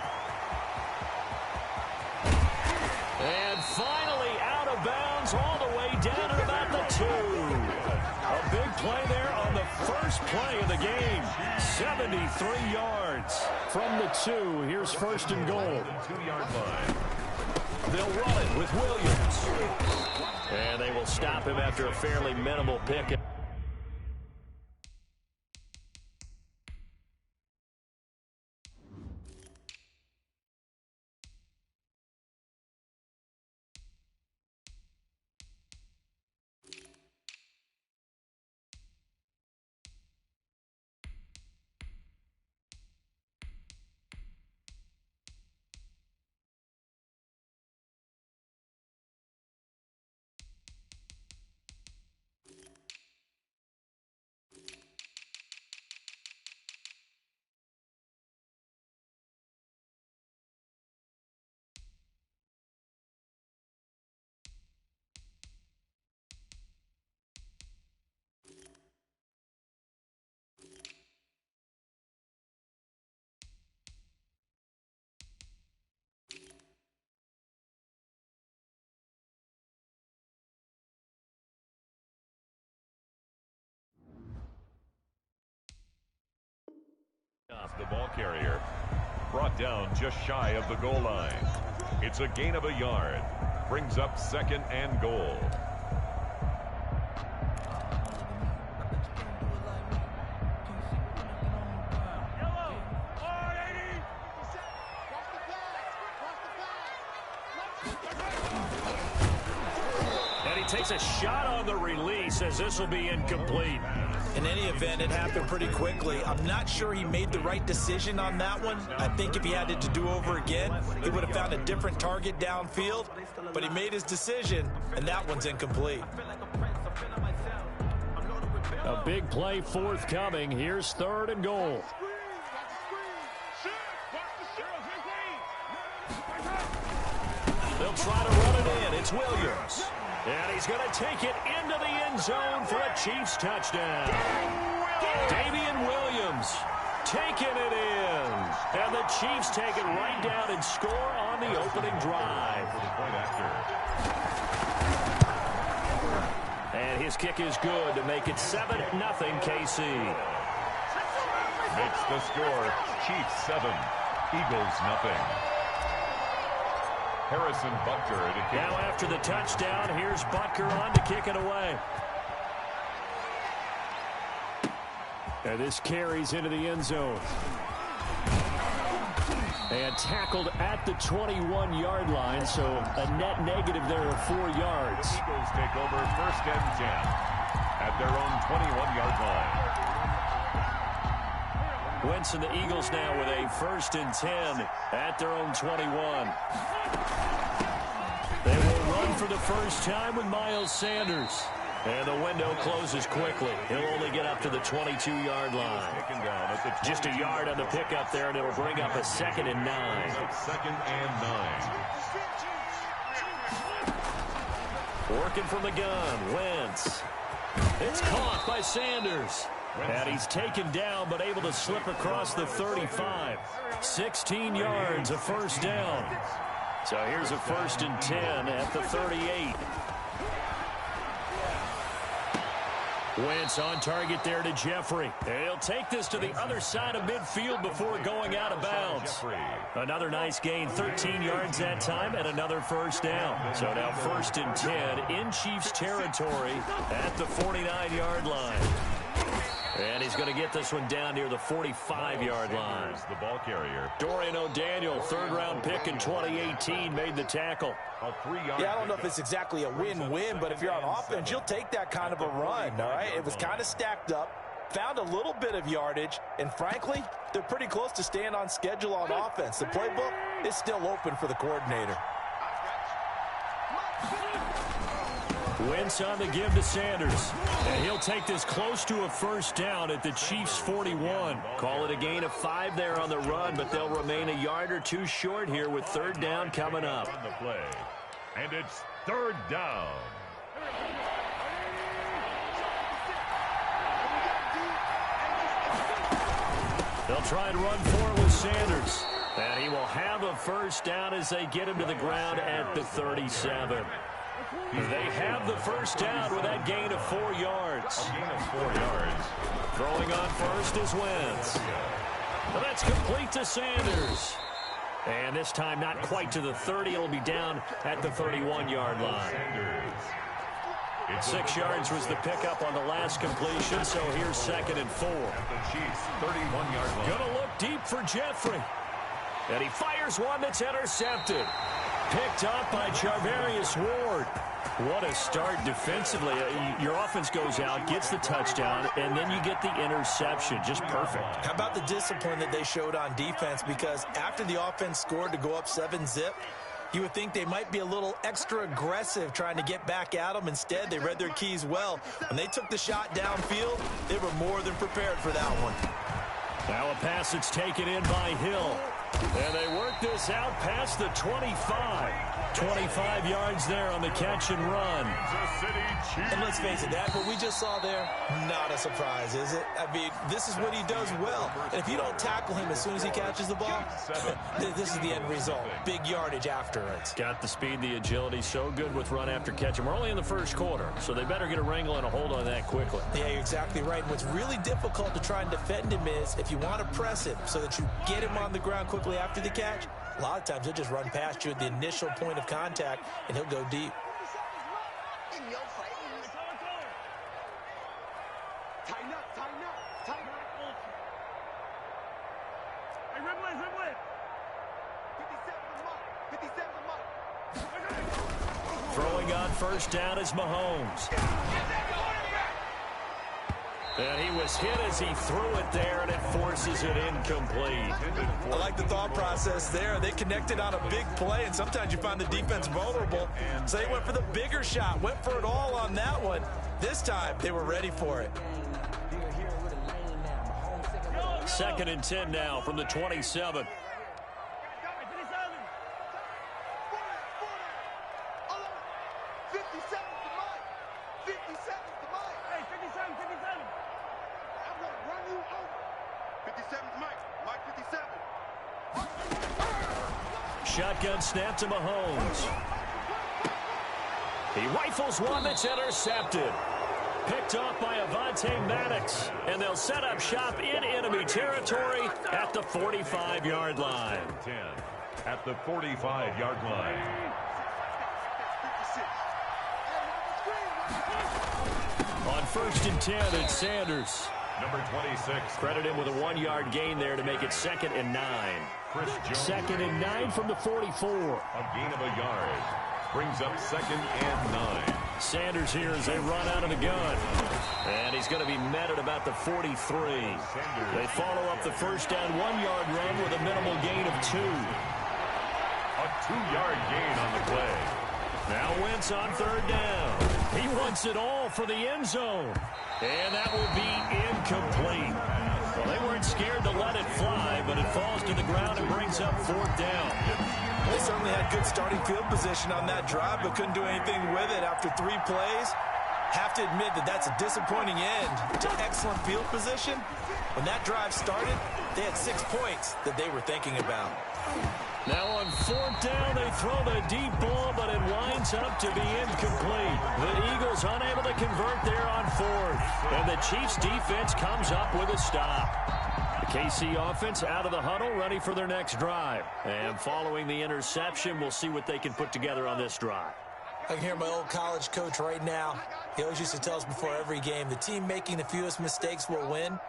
And finally out of bounds all the way down at about the 2. A big play there on the first play of the game. 73 yards from the 2. Here's first and goal. 2-yard line. They'll run it with Williams. And they will stop him after a fairly minimal pick. The ball carrier brought down just shy of the goal line. It's a gain of a yard. Brings up second and goal. And he takes a shot on the release as this will be incomplete. In any event, it happened pretty quickly. I'm not sure he made the right decision on that one. I think if he had it to do over again, he would have found a different target downfield. But he made his decision, and that one's incomplete. A big play forthcoming. Here's third and goal. They'll try to run it in. It's Williams. And he's going to take it into the end zone for a Chiefs touchdown. Damian Williams taking it in. And the Chiefs take it right down and score on the opening drive. And his kick is good to make it 7-0 KC. Makes the score Chiefs 7, Eagles nothing. Harrison Butker to kick. Now after the touchdown, here's Butker on to kick it away. And this carries into the end zone. And tackled at the 21-yard line, so a net negative there of 4 yards. Eagles take over first and 10 at their own 21-yard line. Wentz and the Eagles now with a first and 10 at their own 21. They will run for the first time with Miles Sanders. And the window closes quickly. He'll only get up to the 22-yard line. Just a yard on the pickup there, and it'll bring up a 2nd and 9. 2nd and 9. Working from the gun, Wentz. It's caught by Sanders. And he's taken down, but able to slip across the 35. 16 yards, a first down. So here's a first and 10 at the 38. Wentz on target there to Jeffrey. He'll take this to the other side of midfield before going out of bounds. Another nice gain, 13 yards that time, and another first down. So now first and 10 in Chiefs territory at the 49-yard line. And he's going to get this one down near the 45-yard line. The ball carrier. Dorian O'Daniel, third-round pick in 2018, made the tackle. Yeah, I don't know if it's exactly a win-win, but if you're on offense, you'll take that kind of a run, all right? It was kind of stacked up, found a little bit of yardage, and frankly, they're pretty close to staying on schedule on offense. The playbook is still open for the coordinator. Wentz on the give to Sanders. And he'll take this close to a first down at the Chiefs' 41. Call it a gain of 5 there on the run, but they'll remain a yard or two short here with third down coming up. On the play. And it's Third down. They'll try and run for it with Sanders. And he will have a first down as they get him to the ground at the 37. They have the first down with that gain of 4 yards. A gain of 4 yards. Throwing on first is Wentz. Well, that's complete to Sanders. And this time not quite to the 30. It'll be down at the 31-yard line. 6 yards was the pickup on the last completion, so here's 2nd and 4. At the Chiefs' 31-yard line. Gonna look deep for Jeffrey. And he fires one that's intercepted. Picked up by Charvarius Ward. What a start defensively. Your offense goes out, gets the touchdown, and then you get the interception. Just perfect. How about the discipline that they showed on defense? Because after the offense scored to go up 7-zip, you would think they might be a little extra aggressive trying to get back at them. Instead, they read their keys well. When they took the shot downfield, they were more than prepared for that one. Now a pass that's taken in by Hill. And they work this out past the 25. 25 yards there on the catch and run. And let's face it, that what we just saw there, not a surprise, is it? I mean, this is what he does well. And if you don't tackle him as soon as he catches the ball, this is the end result. Big yardage after it. Got the speed, the agility, so good with run after catch. And we're only in the first quarter, so they better get a wrangle and a hold on that quickly. Yeah, you're exactly right. And what's really difficult to try and defend him is if you want to press him so that you get him on the ground quickly after the catch, a lot of times he'll just run past you at the initial point of contact, and he'll go deep. Tighten up, tighten up, tighten up. Hey, Ripley, Ripley. 57 to Mike. Throwing on first down is Mahomes. And he was hit as he threw it there, and it forces it incomplete. I like the thought process there. They connected on a big play, and sometimes you find the defense vulnerable. So they went for the bigger shot, went for it all on that one. This time, they were ready for it. 2nd and 10 now from the 27. Shotgun snap to Mahomes. He rifles one that's intercepted. Picked off by Avonte Maddox. And they'll set up shop in enemy territory at the 45-yard line. 10 at the 45-yard line. On 1st and 10, it's Sanders. Number 26. Credit him with a 1-yard gain there to make it 2nd and 9. Chris Jones. 2nd and 9 from the 44. A gain of a yard. Brings up 2nd and 9. Sanders here as they run out of the gun. And he's going to be met at about the 43. They follow up the first down 1-yard run with a minimal gain of 2. A 2-yard gain on the play. Now Wentz on 3rd down. He wants it all for the end zone. And that will be incomplete. Well, they weren't scared to let it fly, but it falls to the ground and brings up 4th down. They certainly had good starting field position on that drive, but couldn't do anything with it after 3 plays. Have to admit that that's a disappointing end to excellent field position. When that drive started, they had 6 points that they were thinking about. Now on 4th down, they throw the deep ball, but it winds up to be incomplete. The Eagles unable to convert there on 4th. And the Chiefs defense comes up with a stop. The KC offense out of the huddle, ready for their next drive. And following the interception, we'll see what they can put together on this drive. I can hear my old college coach right now. He always used to tell us before every game, the team making the fewest mistakes will win.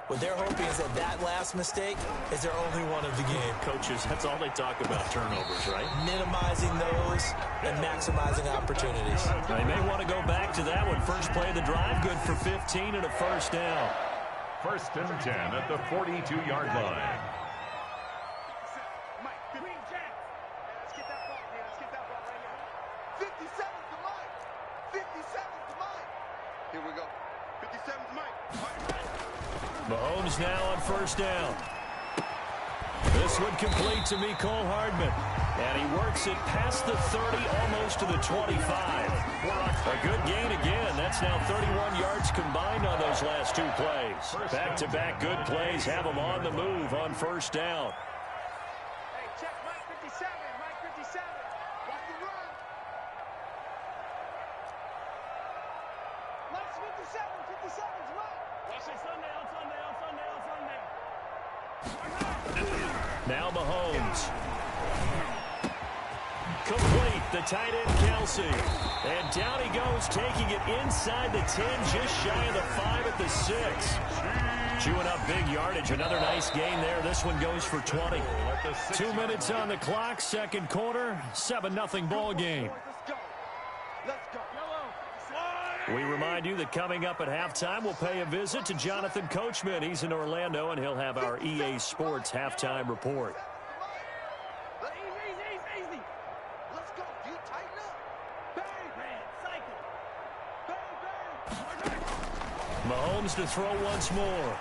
What they're hoping is that that last mistake is their only one of the game. Coaches, that's all they talk about, turnovers, right? Minimizing those and maximizing opportunities. They may want to go back to that one. First play of the drive, good for 15 and a first down. 1st and 10 at the 42-yard line. Mike, green jack. Let's get that ball here. Let's get that ball right here. 57 to Mike. 57 to Mike. Here we go. 57 to Mike. Mahomes now on 1st down. This one complete to Mecole Hardman. And he works it past the 30, almost to the 25. A good gain again. That's now 31 yards combined on those last two plays. Back-to-back good plays have them on the move on first down. Hey, check Mike 57. Mike 57. Watch the run. Mike's 57. 57's Mike. Watch it Sunday, on Sunday, on Sunday, on Sunday. Now Mahomes. Complete, the tight end Kelsey. And down he goes, taking it inside the 10, just shy of the 5 at the 6. Chewing up big yardage. Another nice gain there. This one goes for 20. 2 minutes on the clock, second quarter, 7-0 ball game. Let's go. Let's go. We remind you that coming up at halftime, we'll pay a visit to Jonathan Coachman. He's in Orlando, and he'll have our EA Sports halftime report. Easy. Let's go. You tighten up. Bang. Cycle. Mahomes to throw once more.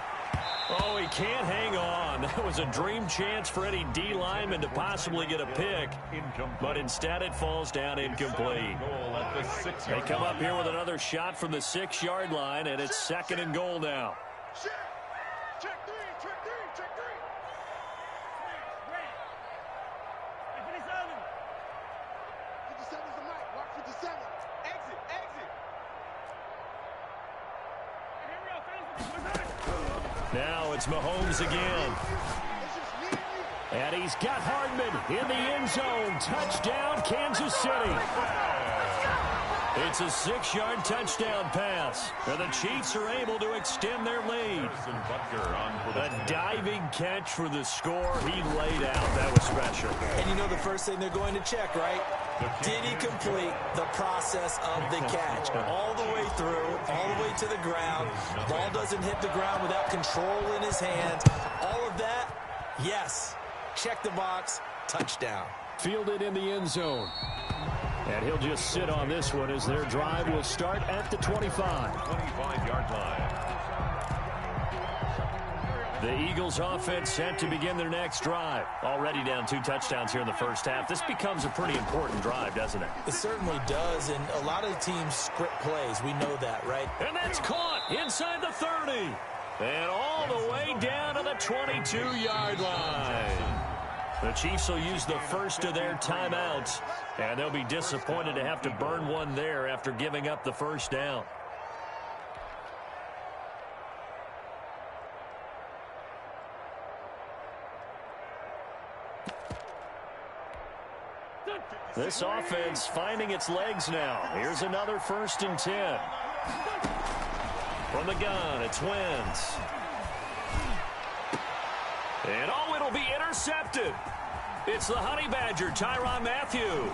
Oh, he can't hang on. That was a dream chance for any D lineman to possibly get a pick, but instead it falls down incomplete. They come up here with another shot from the 6-yard line, and it's 2nd and goal now. Check three. 57's the mic. Watch 57. Exit. Now it's Mahomes again. And he's got Hardman in the end zone. Touchdown, Kansas City. It's a 6-yard touchdown pass. And the Chiefs are able to extend their lead. A diving catch for the score. He laid out. That was special. And you know the first thing they're going to check, right? Did he complete the process of the catch? All the way through, all the way to the ground. Ball doesn't hit the ground without control in his hands. All of that, yes. Check the box, touchdown. Fielded in the end zone. And he'll just sit on this one as their drive will start at the 25. 25-yard line. The Eagles offense set to begin their next drive. Already down 2 touchdowns here in the first half. This becomes a pretty important drive, doesn't it? It certainly does, and a lot of teams script plays. We know that, right? And that's caught inside the 30. And all the way down to the 22-yard line. The Chiefs will use the first of their timeouts, and they'll be disappointed to have to burn one there after giving up the first down. This offense finding its legs now. Here's another 1st and 10. From the gun, it's Wentz. And oh, it'll be intercepted. It's the Honey Badger, Tyrann Mathieu.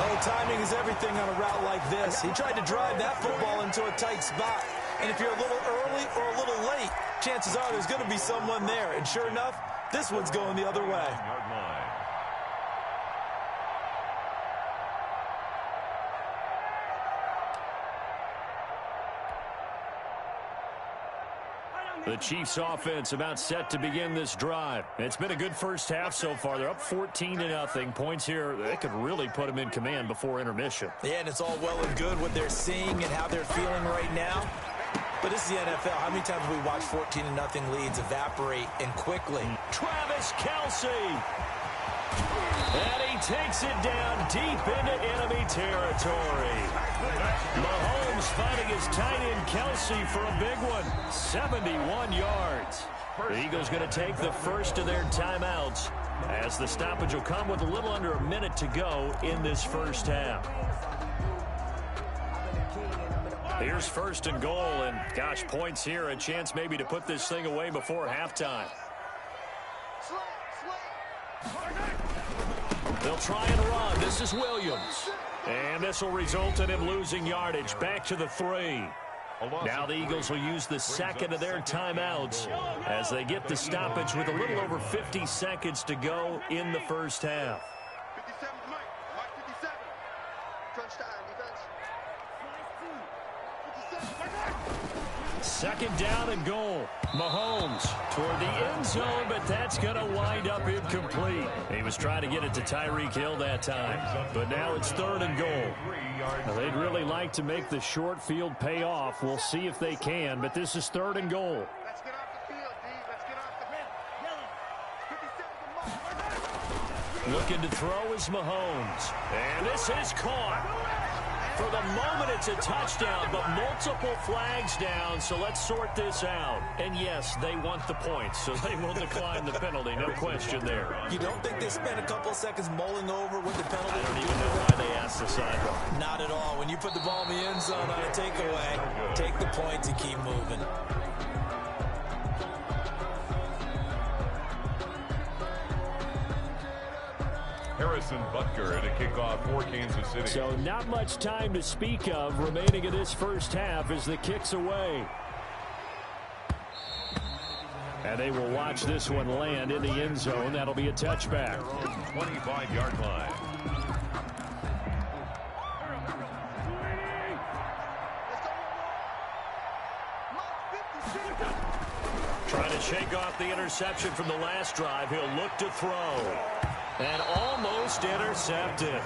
Oh, timing is everything on a route like this. He tried to drive that football into a tight spot. And if you're a little early or a little late, chances are there's going to be someone there. And sure enough, this one's going the other way. The Chiefs offense about set to begin this drive. It's been a good first half so far. They're up 14-0. Points here, they could really put them in command before intermission. Yeah, and it's all well and good what they're seeing and how they're feeling right now. But this is the NFL. How many times have we watched 14-0 leads evaporate and quickly? Travis Kelce. And he takes it down deep into enemy territory. Mahomes finding his tight end Kelce for a big one. 71 yards. The Eagles going to take the first of their timeouts as the stoppage will come with a little under a minute to go in this first half. Here's 1st and goal, and gosh, points here, a chance maybe to put this thing away before halftime. They'll try and run. This is Williams. And this will result in him losing yardage back to the 3. Now the Eagles will use the 2nd of their timeouts as they get the stoppage with a little over 50 seconds to go in the first half. 57 Mike. Mike 57. Crunch time, defense. Second down and goal. Mahomes toward the end zone, but that's going to wind up incomplete. He was trying to get it to Tyreek Hill that time, but now it's third and goal. Now, they'd really like to make the short field pay off. We'll see if they can, but this is third and goal. Let's get off the field, D. Let's get off the field. Looking to throw is Mahomes. And this is caught. For the moment, it's a touchdown, but multiple flags down, so let's sort this out. And yes, they want the points, so they will decline the penalty, no question there. You don't think they spent a couple of seconds mulling over what the penalty? I don't even know why they asked the sideline. Not at all. When you put the ball in the end zone on a takeaway, take the points and keep moving. Harrison Butker to kick off for Kansas City. So not much time to speak of remaining in this first half as the kick's away. And they will watch this one land in the end zone. That'll be a touchback. 25-yard line. Trying to shake off the interception from the last drive. He'll look to throw. And almost intercepted.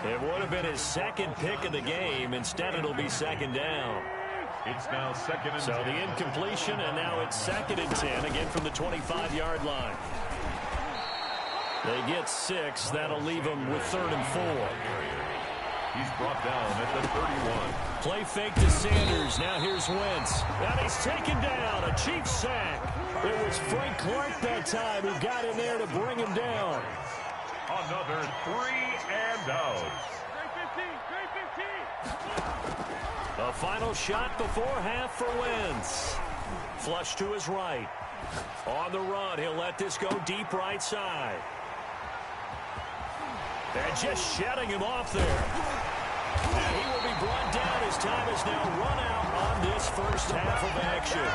It would have been his second pick of the game. Instead, it'll be second down. It's now second and 10. So the incompletion, and now it's second and 10, again from the 25-yard line. They get 6. That'll leave them with third and 4. He's brought down at the 31. Play fake to Sanders. Now here's Wentz. And he's taken down. A cheap sack. It was Frank Clark that time who got in there to bring him down. Another 3 and out. A final shot before half for Wentz. Flush to his right. On the run, he'll let this go deep right side. And just shutting him off there. And he will be brought down. His time is now run out on this first half of action.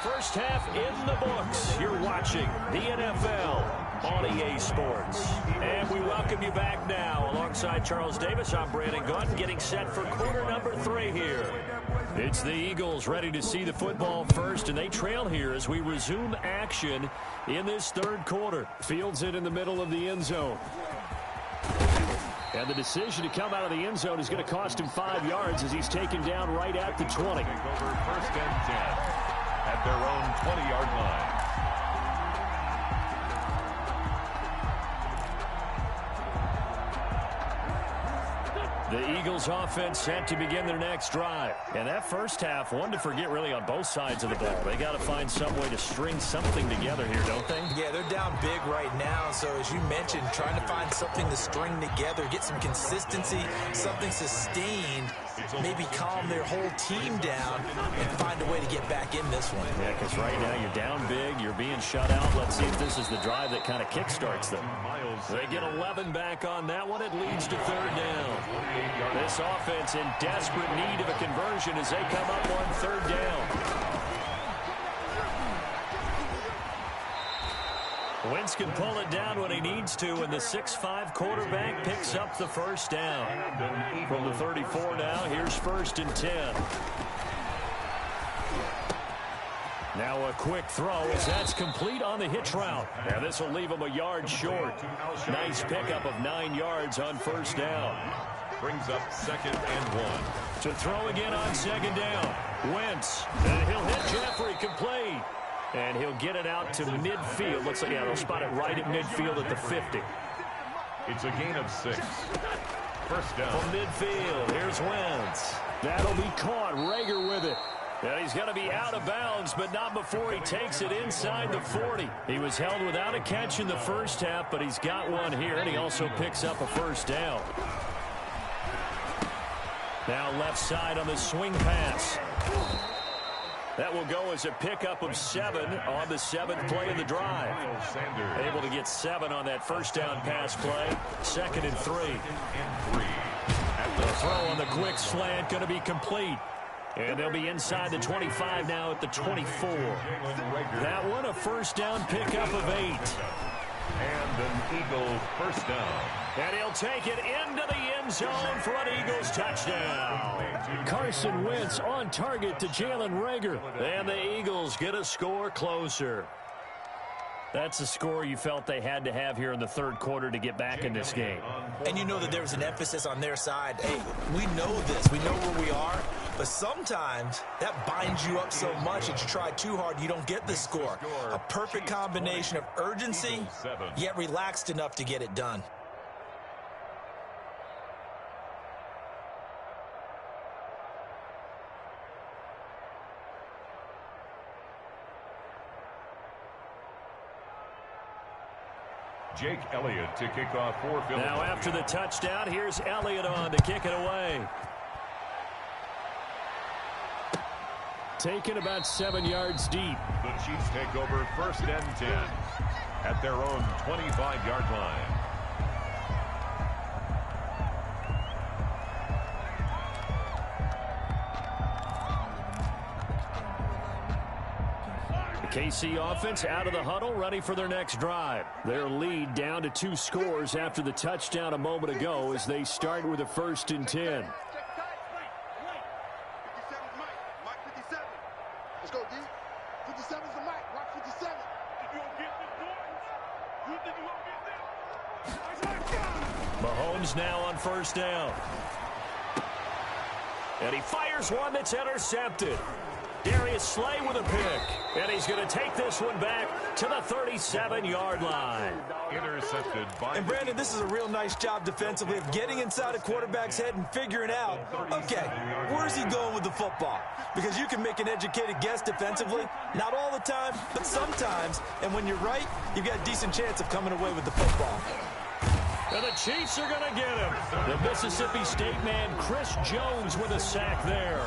First half in the books. You're watching the NFL on EA Sports. And we welcome you back now. Alongside Charles Davis, I'm Brandon Gunn, getting set for quarter number 3 here. It's the Eagles ready to see the football first, and they trail here as we resume action in this third quarter. Fields it in the middle of the end zone. And the decision to come out of the end zone is going to cost him 5 yards as he's taken down right at the 20. Over first and 10 at their own 20-yard line. The Eagles offense set to begin their next drive. And that first half, one to forget really on both sides of the ball. They got to find some way to string something together here, don't they? Yeah, they're down big right now. So as you mentioned, trying to find something to string together, get some consistency, something sustained, maybe calm their whole team down and find a way to get back in this one. Yeah, because right now you're down big, you're being shut out. Let's see if this is the drive that kind of kickstarts them. They get 11 back on that one. It leads to third down. This offense in desperate need of a conversion as they come up on third down. Wentz can pull it down when he needs to, and the 6'5" quarterback picks up the first down. From the 34 now, here's first and 10. Now a quick throw as that's complete on the hitch route. Now this will leave him a yard short. Nice pickup of 9 yards on first down. Brings up second and 1. To throw again on second down. Wentz. And he'll hit Jeffrey complete. And he'll get it out to midfield. Looks like, yeah, they'll spot it right at midfield at the 50. It's a gain of 6. First down. From midfield, here's Wentz. That'll be caught. Rager with it. And he's going to be out of bounds, but not before he takes it inside the 40. He was held without a catch in the first half, but he's got one here, and he also picks up a first down. Now left side on the swing pass. That will go as a pickup of 7 on the 7th play of the drive. Able to get 7 on that first down pass play. Second and 3. The throw on the quick slant going to be complete. And they'll be inside the 25 now at the 24. That one a first down pickup of 8. And an Eagle first down. And he'll take it into the end zone for an Eagles touchdown. Carson Wentz on target to Jalen Reagor. And the Eagles get a score closer. That's a score you felt they had to have here in the third quarter to get back in this game. And you know that there was an emphasis on their side. Hey, we know this. We know where we are. But sometimes that binds you up so much that you try too hard, you don't get the score. A perfect combination of urgency, yet relaxed enough to get it done. Jake Elliott to kick off for Philadelphia. Now after the touchdown, here's Elliott on to kick it away. Taken about 7 yards deep. The Chiefs take over first and 10 at their own 25-yard line. KC offense out of the huddle, ready for their next drive. Their lead down to 2 scores after the touchdown a moment ago as they start with a 1st and 10. Let's go, D. 57's the mic. Rock 57. You gonna get this, boys? You think you gonna get this? Mahomes now on 1st down. And he fires one that's intercepted. Darius Slay with a pick. And he's going to take this one back to the 37-yard line. Intercepted by... And Brandon, this is a real nice job defensively of getting inside a quarterback's head and figuring out, okay, where's he going with the football? Because you can make an educated guess defensively, not all the time, but sometimes. And when you're right, you've got a decent chance of coming away with the football. And the Chiefs are going to get him. The Mississippi State man, Chris Jones, with a sack there.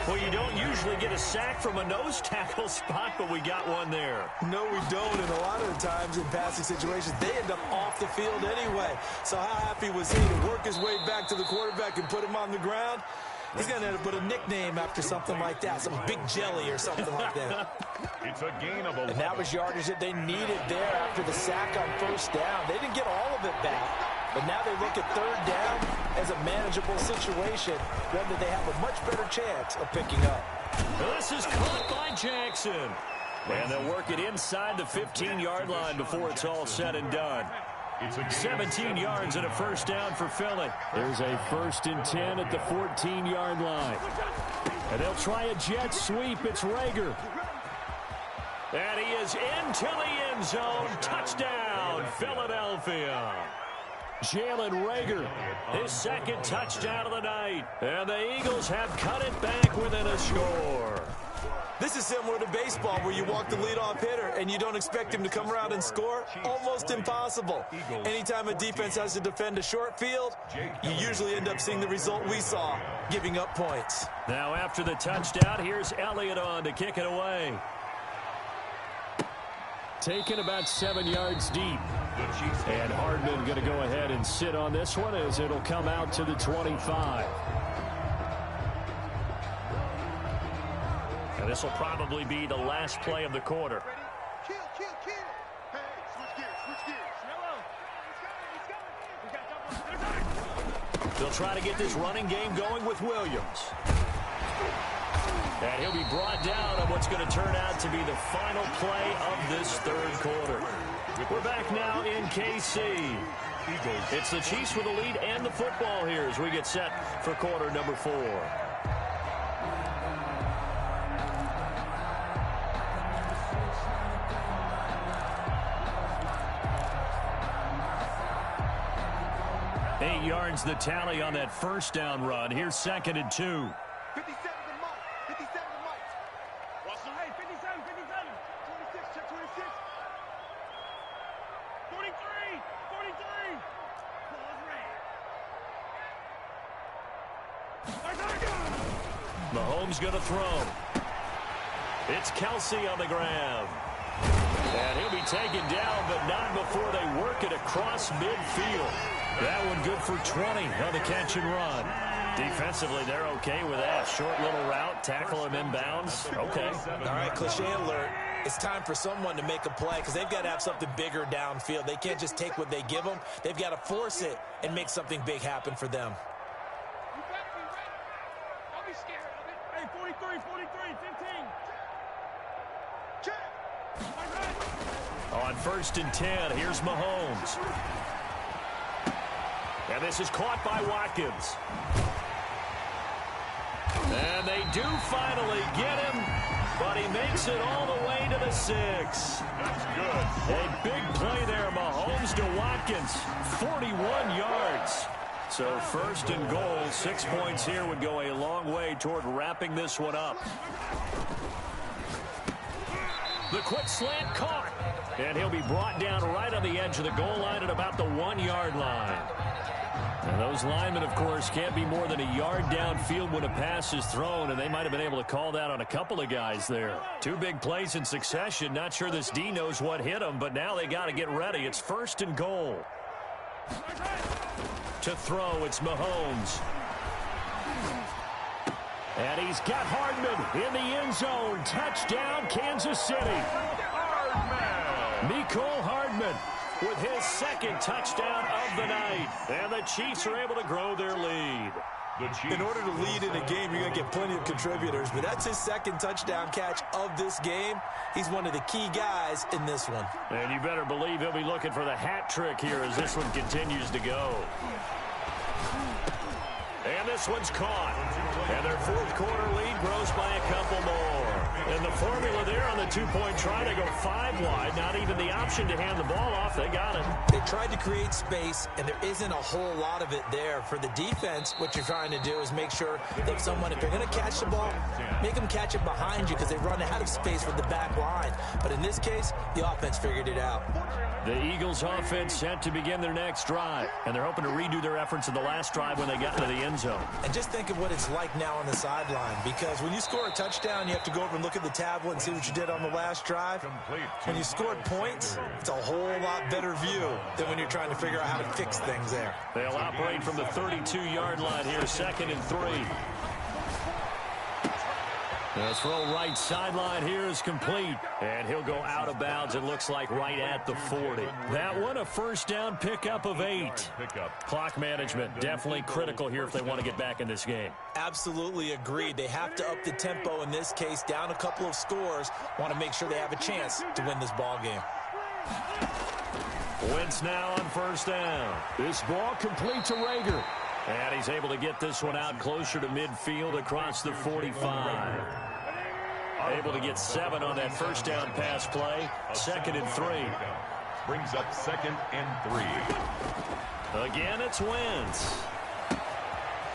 Well, you don't usually get a sack from a nose tackle spot, but we got one there. No, we don't, and a lot of the times in passing situations, they end up off the field anyway. So how happy was he to work his way back to the quarterback and put him on the ground? He's going to have to put a nickname after something like that, some Big Jelly or something like that. It's a gain of 11. And that was yardage that they needed there after the sack on 1st down. They didn't get all of it back, but now they look at 3rd down as a manageable situation, one that they have a much better chance of picking up. This is caught by Jackson. And they'll work it inside the 15-yard line before it's all said and done. 17 yards and a 1st down for Philly. There's a 1st and 10 at the 14-yard line. And they'll try a jet sweep. It's Reagor. And he is into the end zone. Touchdown, Philadelphia. Jalen Reagor, his 2nd touchdown of the night. And the Eagles have cut it back within a score. This is similar to baseball where you walk the leadoff hitter and you don't expect him to come around and score. Almost impossible. Anytime a defense has to defend a short field, you usually end up seeing the result we saw, giving up points. Now after the touchdown, here's Elliott on to kick it away. Taken about 7 yards deep. And Hardman going to go ahead and sit on this one as it'll come out to the 25. And this will probably be the last play of the quarter. Kill. Hey, switch gears. They'll try to get this running game going with Williams. And he'll be brought down on what's going to turn out to be the final play of this 3rd quarter. We're back now in KC. It's the Chiefs with the lead and the football here as we get set for quarter number 4. Eight yards the tally on that 1st down run. Here's 2nd and 2. 57 the mic. 57 the mic. Russell. Hey, 57. 26, check 26. 43. Mahomes going to throw. It's Kelsey on the ground. And he'll be taken down, but not before they work it across midfield. That one good for 20 on the catch and run. Defensively, they're okay with that. Short little route, tackle him inbounds. Okay. All right, cliche alert. It's time for someone to make a play because they've got to have something bigger downfield. They can't just take what they give them. They've got to force it and make something big happen for them. You better be ready. Don't be scared of it. Hey, 43, 15. On 1st and 10, here's Mahomes. And this is caught by Watkins. And they do finally get him, but he makes it all the way to the 6. That's good. A big play there, Mahomes to Watkins, 41 yards. So 1st and goal, 6 points here would go a long way toward wrapping this one up. The quick slant caught, and he'll be brought down right on the edge of the goal line at about the 1-yard line. And those linemen, of course, can't be more than a yard downfield when a pass is thrown, and they might have been able to call that on a couple of guys there. 2 big plays in succession. Not sure this D knows what hit him, but now they got to get ready. It's 1st and goal. To throw, it's Mahomes. And he's got Hardman in the end zone. Touchdown, Kansas City. Mecole Hardman with his 2nd touchdown of the night. And the Chiefs are able to grow their lead. In order to lead in a game, you're going to get plenty of contributors, but that's his 2nd touchdown catch of this game. He's one of the key guys in this one. And you better believe he'll be looking for the hat trick here as this one continues to go. And this one's caught. And their 4th quarter lead grows by a couple more. And the formula there on the 2-point try to go 5 wide. Not even the option to hand the ball off. They got it. They tried to create space, and there isn't a whole lot of it there. For the defense, what you're trying to do is make sure that if they're going to catch the ball, make them catch it behind you because they run out of space with the back line. But in this case, the offense figured it out. The Eagles offense set to begin their next drive, and they're hoping to redo their efforts in the last drive when they got into the end zone. And just think of what it's like now on the sideline, because when you score a touchdown, you have to go over and look at the tablet and see what you did on the last drive. When you scored points, it's a whole lot better view than when you're trying to figure out how to fix things there. They'll operate from the 32-yard line here, 2nd and 3. The throw right sideline here is complete, and he'll go out of bounds, it looks like, right at the 40. That one, a 1st down pickup of 8. Clock management, definitely critical here if they want to get back in this game. Absolutely agreed. They have to up the tempo in this case, down a couple of scores, want to make sure they have a chance to win this ball game. Wentz now on 1st down. This ball complete to Rager. And he's able to get this one out closer to midfield across the 45. Able to get 7 on that 1st down pass play. 2nd and 3. Brings up 2nd and 3. Again, it's Wentz.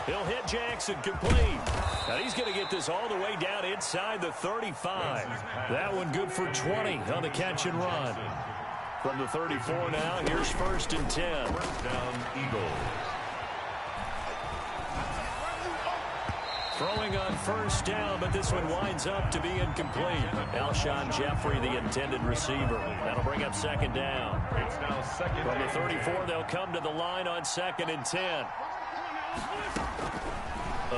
He'll hit Jackson complete. Now he's going to get this all the way down inside the 35. That one good for 20 on the catch and run. From the 34 now, here's 1st and 10. Down Eagles. Throwing on 1st down, but this one winds up to be incomplete. Alshon Jeffrey, the intended receiver. That'll bring up 2nd down. It's now 2nd. From the 34, they'll come to the line on 2nd and 10.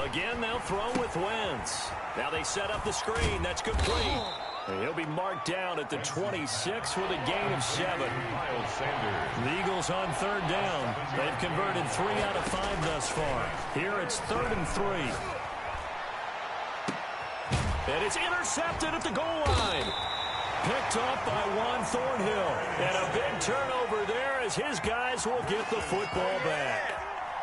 Again, they'll throw with Wentz. Now they set up the screen. That's complete. And he'll be marked down at the 26 with a gain of 7. The Eagles on 3rd down. They've converted 3 out of 5 thus far. Here it's 3rd and 3. And it's intercepted at the goal line. Picked up by Juan Thornhill. And a big turnover there as his guys will get the football back.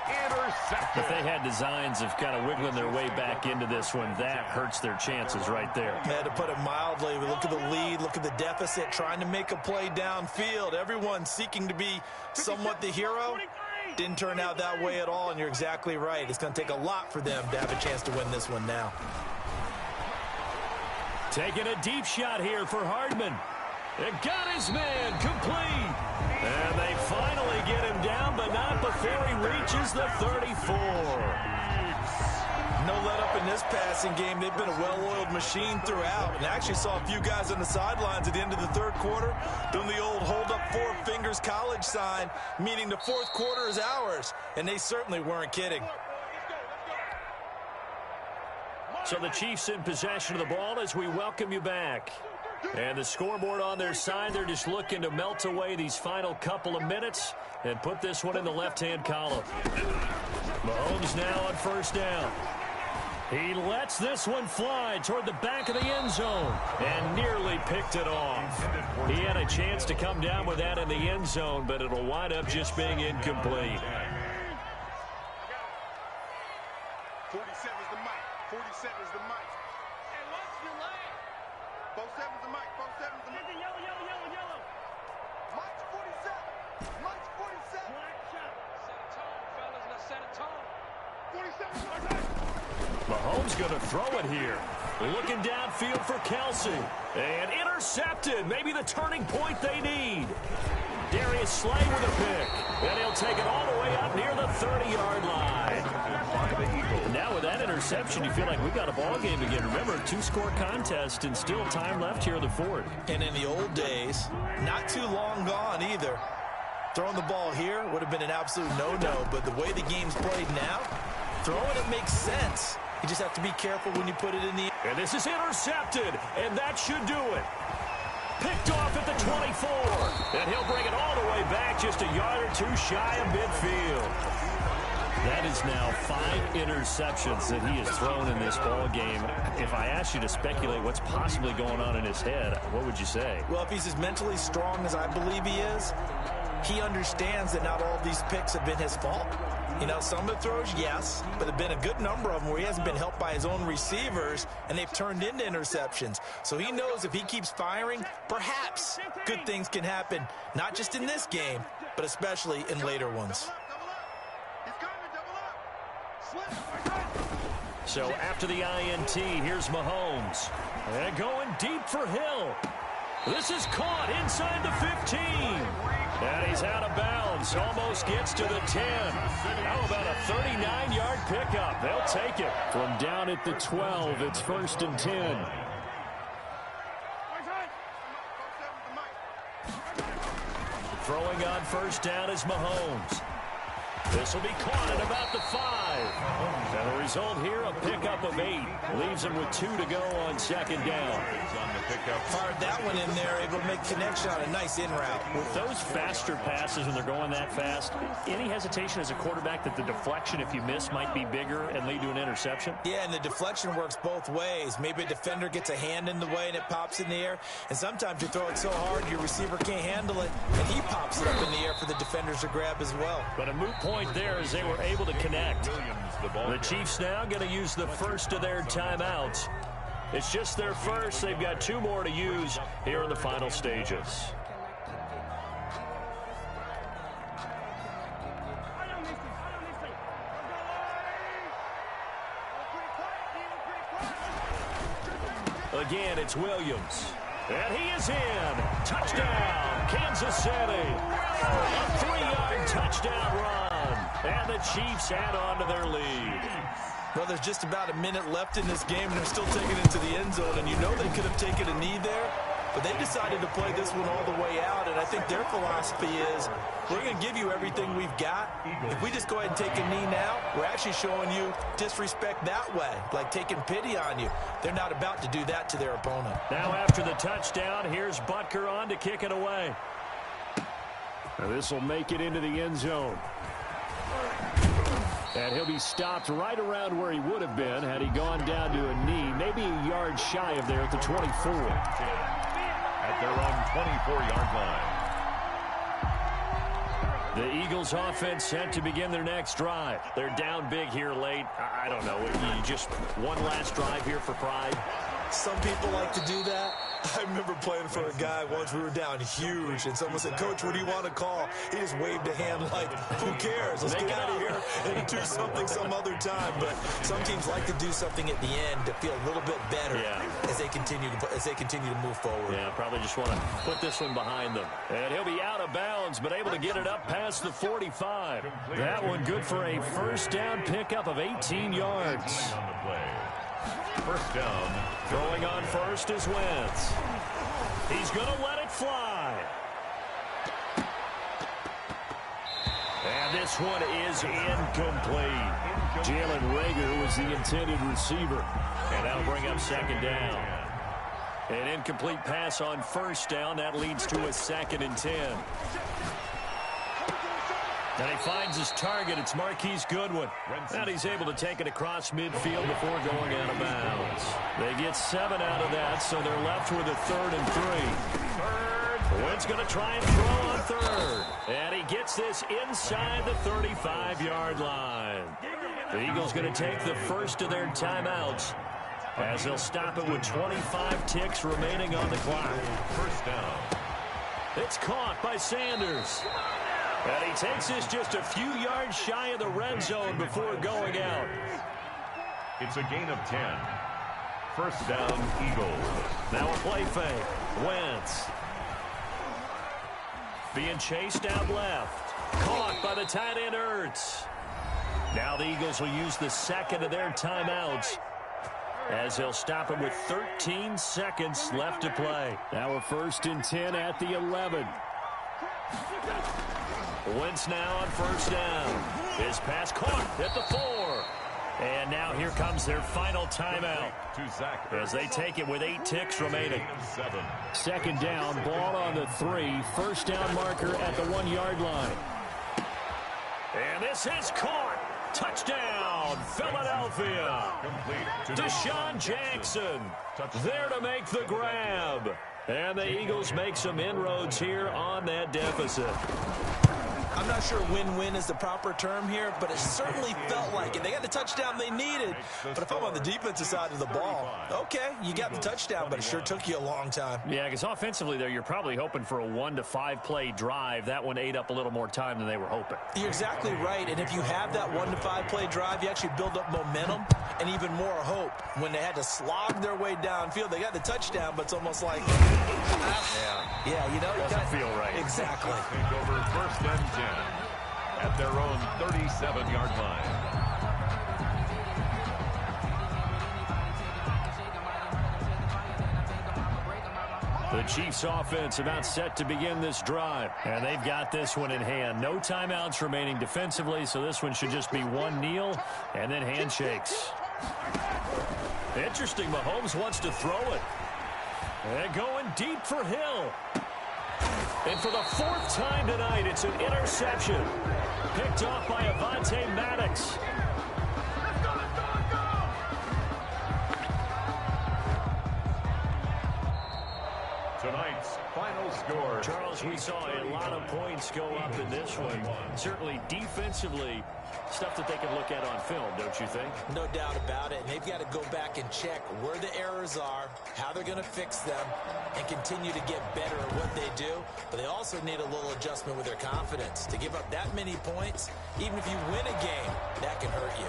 Intercepted. If they had designs of kind of wiggling their way back into this one, that hurts their chances right there. Yeah, to put it mildly, we look at the lead, look at the deficit, trying to make a play downfield. Everyone seeking to be somewhat the hero. Didn't turn out that way at all, and you're exactly right. It's going to take a lot for them to have a chance to win this one now. Taking a deep shot here for Hardman. It got his man complete. And they finally get him down, but not before he reaches the 34. No let up in this passing game. They've been a well-oiled machine throughout. And I actually saw a few guys on the sidelines at the end of the 3rd quarter doing the old hold up 4 fingers college sign, meaning the 4th quarter is ours. And they certainly weren't kidding. So the Chiefs in possession of the ball as we welcome you back. And the scoreboard on their side, they're just looking to melt away these final couple of minutes and put this one in the left-hand column. Mahomes now on first down. He lets this one fly toward the back of the end zone and nearly picked it off. He had a chance to come down with that in the end zone, but it'll wind up just being incomplete. 47 is the mic. 47 is the mic. Hey, what's your line? 47 is the mic. 47 is the mic. Yellow. Mike's 47. Mike's 47. Black shot. Set a tone, fellas. Let's set a tone. 47 is my time. Mahomes going to throw it here. Looking downfield for Kelsey. And intercepted. Maybe the turning point they need. Darius Slay with a pick. And he'll take it all the way up near the 30-yard line. Now with that interception, you feel like we got a ball game again. Remember, two-score contest and still time left here in the fourth. And in the old days, not too long gone either. Throwing the ball here would have been an absolute no-no. But the way the game's played now, throwing it makes sense. You just have to be careful when you put it in the... And this is intercepted, and that should do it. Picked off at the 24, and he'll bring it all the way back just a yard or two shy of midfield. That is now 5 interceptions that he has thrown in this ball game. If I asked you to speculate what's possibly going on in his head, what would you say? Well, if he's as mentally strong as I believe he is, he understands that not all of these picks have been his fault. You know, some of the throws, yes, but there have been a good number of them where he hasn't been helped by his own receivers, and they've turned into interceptions. So he knows if he keeps firing, perhaps good things can happen, not just in this game, but especially in later ones. So after the INT, here's Mahomes. And going deep for Hill. This is caught inside the 15. And he's out of bounds. Almost gets to the 10. How about a 39-yard pickup? They'll take it. From down at the 12, it's 1st and 10. Throwing on first down is Mahomes. This will be caught at about the 5. And the result here, a pickup of 8. Leaves him with 2 to go on second down. Fired that one in there, able to make connection on a nice in route. With those faster passes when they're going that fast, any hesitation as a quarterback that the deflection, if you miss, might be bigger and lead to an interception? Yeah, and the deflection works both ways. Maybe a defender gets a hand in the way and it pops in the air. And sometimes you throw it so hard your receiver can't handle it, and he pops it up in the air for the defenders to grab as well. But a moot point there as they were able to connect. The Chiefs now going to use the first of their timeouts. It's just their first. They've got 2 more to use here in the final stages. Again, it's Williams. And he is in. Touchdown, Kansas City. A 3-yard touchdown run. And the Chiefs add on to their lead. Well, there's just about a minute left in this game, and they're still taking it to the end zone. And you know they could have taken a knee there, but they decided to play this one all the way out. And I think their philosophy is, we're going to give you everything we've got. If we just go ahead and take a knee now, we're actually showing you disrespect that way, like taking pity on you. They're not about to do that to their opponent. Now after the touchdown, here's Butker on to kick it away. Now this will make it into the end zone. And he'll be stopped right around where he would have been had he gone down to a knee, maybe a yard shy of there at the 24. At their own 24-yard line. The Eagles offense set to begin their next drive. They're down big here late. I don't know. You just one last drive here for pride. Some people like to do that. I remember playing for a guy once. We were down huge, and someone said, "Coach, what do you want to call?" He just waved a hand like, "Who cares? Let's get out of here and do something some other time." But some teams like to do something at the end to feel a little bit better as they continue to move forward. Yeah, probably just want to put this one behind them. And he'll be out of bounds, but able to get it up past the 45. That one good for a first down pickup of 18 yards. First down. Throwing on first is Wentz. He's going to let it fly. And this one is incomplete. Jalen Reagor was the intended receiver. And that'll bring up second down. An incomplete pass on first down. That leads to a 2nd and 10. And he finds his target. It's Marquise Goodwin. And he's able to take it across midfield before going out of bounds. They get 7 out of that, so they're left with a 3rd and 3. Wynn's going to try and throw on 3rd. And he gets this inside the 35-yard line. The Eagles going to take the first of their timeouts as they'll stop it with 25 ticks remaining on the clock. First down. It's caught by Sanders. And he takes this just a few yards shy of the red zone before going out. It's a gain of 10. First down, Eagles. Now a play fake. Wentz. Being chased out left. Caught by the tight end, Ertz. Now the Eagles will use the second of their timeouts as they'll stop it with 13 seconds left to play. Now a 1st and 10 at the 11. Wentz now on first down. His pass caught at the 4. And now here comes their final timeout as they take it with 8 ticks remaining. 2nd down, ball on the 3. First down marker at the 1-yard line. And this is caught. Touchdown, Philadelphia. Deshaun Jackson there to make the grab. And the Eagles make some inroads here on that deficit. I'm not sure win-win is the proper term here, but it certainly felt like it. They got the touchdown they needed. But if I'm on the defensive side of the ball, okay, you got the touchdown, but it sure took you a long time. Yeah, because offensively there, you're probably hoping for a 1 to 5 play drive. That one ate up a little more time than they were hoping. You're exactly right, and if you have that 1 to 5 play drive, you actually build up momentum and even more hope. When they had to slog their way downfield, they got the touchdown, but it's almost like, yeah, you know, doesn't feel right. Exactly. Take over first and 10 at their own 37-yard line. The Chiefs offense about set to begin this drive, and they've got this one in hand. No timeouts remaining defensively, so this one should just be one kneel and then handshakes. Interesting, Mahomes wants to throw it. And going deep for Hill. And for the 4th time tonight, it's an interception. Picked off by Avonte Maddox. Tonight's final score. Charles, we saw a lot of points go up in this one. Certainly defensively, stuff that they can look at on film, don't you think? No doubt about it. And they've got to go back and check where the errors are, how they're going to fix them, and continue to get better at what they do. But they also need a little adjustment with their confidence. To give up that many points, even if you win a game, that can hurt you.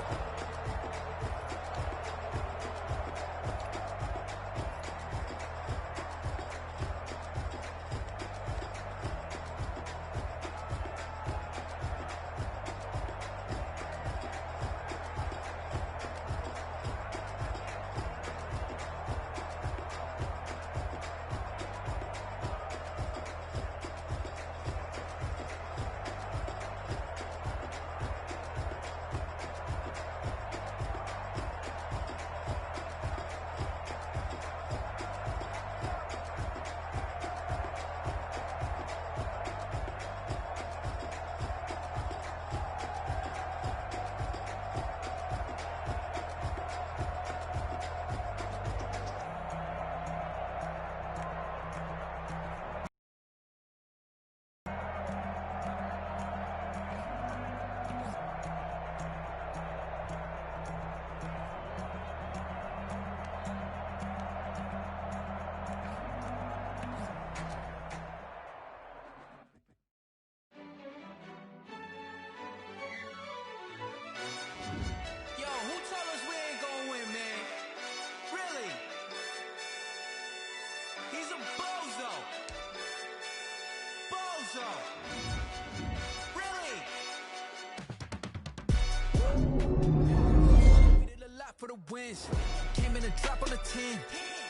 For the wins, came in a drop on the 10.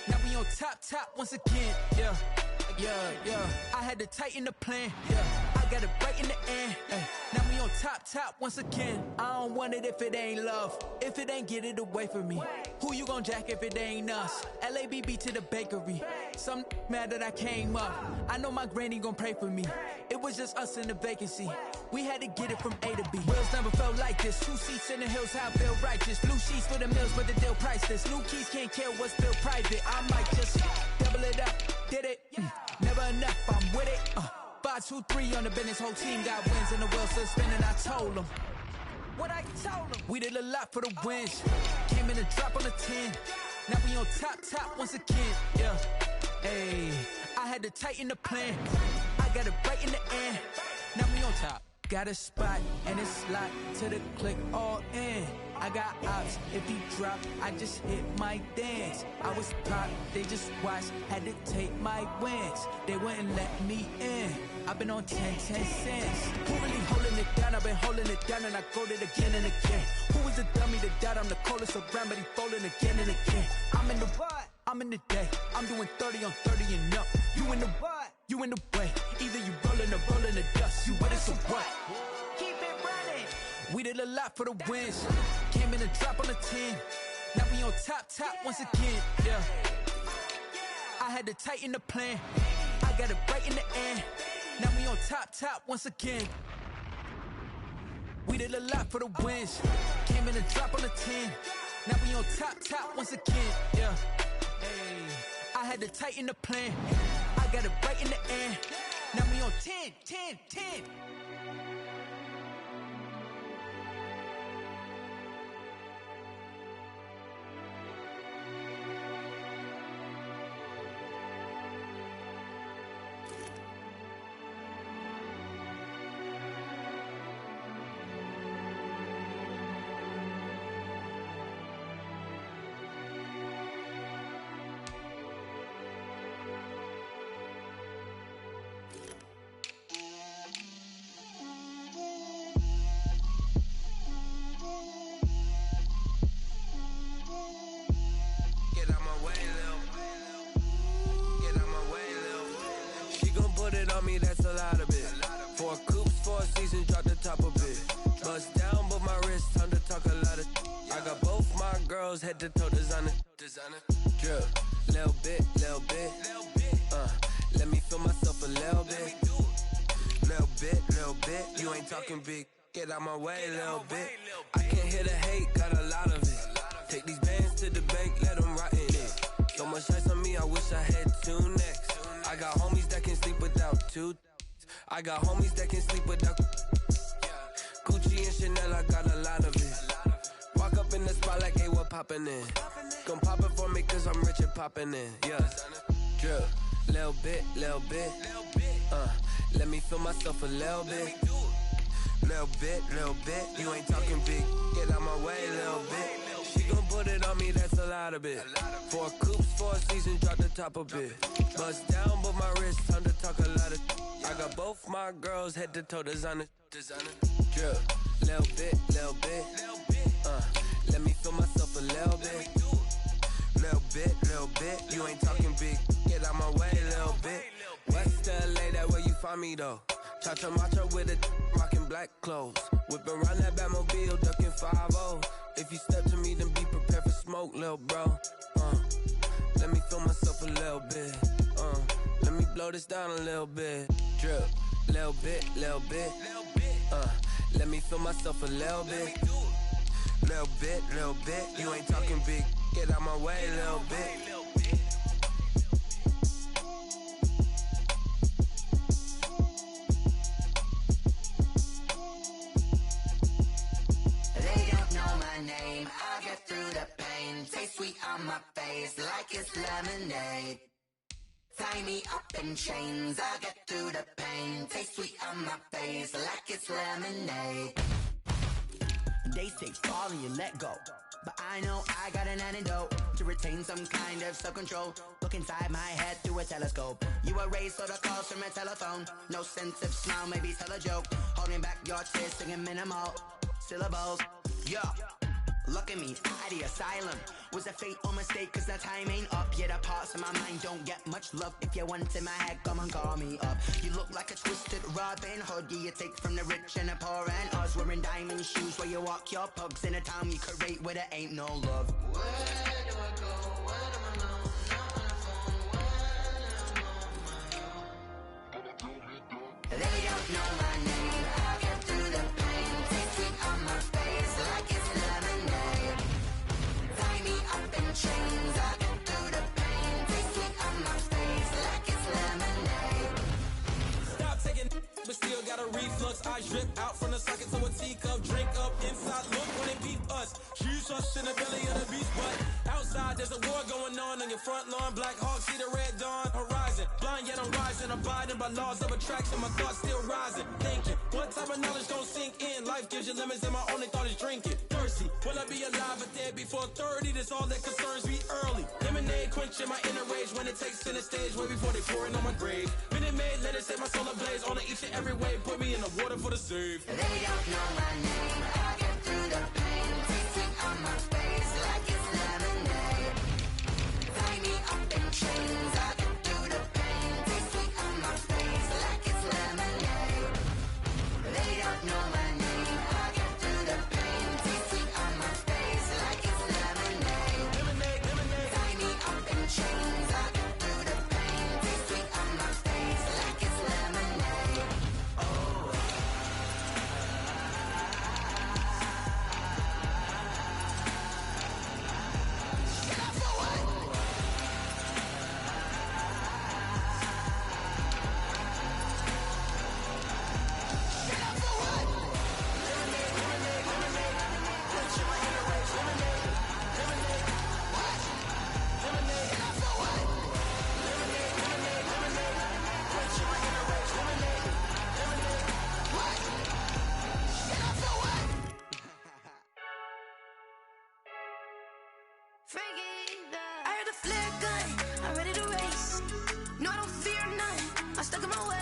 Now we on top once again. Yeah. I had to tighten the plan. Yeah, I got it right in the end. Now we on top. top once again. I don't want it if it ain't love. If it ain't, get it away from me. Who you gon' jack if it ain't us? LABB to the bakery. Some mad that I came up. I know my granny gon' pray for me. It was just us in the vacancy. We had to get it from A to B. Wheels never felt like this. 2 seats in the hills, how I feel righteous. Blue sheets for the mills, but the deal priceless. New keys can't kill what's still private. I might just double it up. Did it? Never enough, I'm with it. 5, 2, 3 on the business. Whole team got wins and the wheels still spinning. I told them what I told them. We did a lot for the wins. Came in and drop on the 10. Now we on top once again. Yeah. Hey, I had to tighten the plan. I got it right in the end. Now we on top. Got a spot and it's locked to the click all in. I got ops, if he drop, I just hit my dance. I was pop, they just watched, had to take my wins. They wouldn't let me in. I've been on 10 cents. Who really holding it down? I've been holding it down and I go it again and again. Who was the dummy that died? I'm the coldest around, but he folding again and again. I'm in the what? I'm in the day. I'm doing 30 on 30 and up. You in the what? You in the way. Either you rolling or rolling the dust. You with it, so what? Keep it running. We did a lot for the wins. Came in and drop on the 10. Now we on top once again. Yeah. I had to tighten the plan. I got it right in the end. Now we on top once again. We did a lot for the wins. Came in and drop on the 10. Now we on top once again. Yeah. Hey, I had to tighten the plan. I got it right in the end. Now we on 10. Me, that's a lot of it. 4 coops, 4 seasons, drop the top of it. Bust down, but my wrist, time to talk a lot of. I got both my girls head to toe designer. Drip, little bit. Let me feel myself a little bit. Little bit. You ain't talking big. Get out my way, little bit. I can't hear the hate, got a lot of it. Take these bands to the bank, let them rot in it. So much ice on me, I wish I had 2 necks. I got homies that can sleep without 2. I got homies that can sleep without Gucci and Chanel, I got a lot of it. Walk up in the spot like, hey, what poppin' in? Gon' pop it for me cause I'm rich and poppin' in. Yeah, drip, little bit. Let me feel myself a little bit. Little bit. You ain't talking big. Get out my way, little bit. She gon' put it on me, that's a lot of it. 4 coops, 4 seasons, drop the top of it. Bust down, but my wrist, time to talk a lot of. I got both my girls head to toe designer. Drip, little bit. Let me feel myself a little bit. Little bit. You ain't talking big. Get out my way, little bit. West LA, that where you find me though. Cha-cha macho with a rockin' black clothes. Whip around that Batmobile, ducking 5-0. If you step to me, then be prepared for smoke, lil' bro. Let me feel myself a little bit. Let me blow this down a little bit. Drip, little bit. Let me feel myself a little bit. Little bit. You ain't talking big. Get out my way, little bit. I get through the pain, taste sweet on my face like it's lemonade. Tie me up in chains, I get through the pain, taste sweet on my face like it's lemonade. Days take fall and you let go, but I know I got an antidote to retain some kind of self-control. Look inside my head through a telescope. You erase all the calls from a telephone. No sense of smile, maybe tell a joke. Holding back your tears, singing minimal syllables. Yeah. Look at me, at the asylum, Was a fate or mistake, cause the time ain't up. Yeah, the parts of my mind don't get much love. If you want in my head, come and call me up. You look like a twisted Robin Hood. Yeah, you take from the rich and the poor and us. Wearing diamond shoes where you walk your pugs. In a town you create where there ain't no love. Where do I go? When I'm alone? Not on the phone. When I'm on my own. They don't know my name. I'll get through the pain. Taste sweet on my face like it's lemonade. Tie me up in chains. I'll get through the pain. Taste sweet on my face like it's lemonade. Stop taking but still got a reflux. I drip out from the socket to a teacup. Drink up inside, look when they beat us. Shoes us in the belly of the beast, but outside there's a war going on your front lawn. Black Hawk, see the red dawn horizon. Blind yet I'm rising, abiding by laws of attraction. My thoughts still rising, thinking what type of knowledge don't sink in. Life gives you limits and my only thought is drinking. Thirsty, will I be alive or dead before 30? That's all that concerns me early. Lemonade quenching my inner rage when it takes center stage way before they pour it on my grave. Minute Maid, let it set my soul ablaze on each and every way. Put me in the water for the save. They don't know my name. I'll get through the pain. Taste sweet on my face like it's lemonade. Tie me up in chains. I'll get through the pain. Taste sweet on my face like it's lemonade. They don't know my name. I'll get through the pain. Taste sweet on my face like it's lemonade. Lemonade, lemonade. Tie me up in chains. I'll get through the pain. Taste sweet on my face like it's lemonade. I heard the flare gun, I'm ready to race. No, I don't fear none, I'm stuck in my way.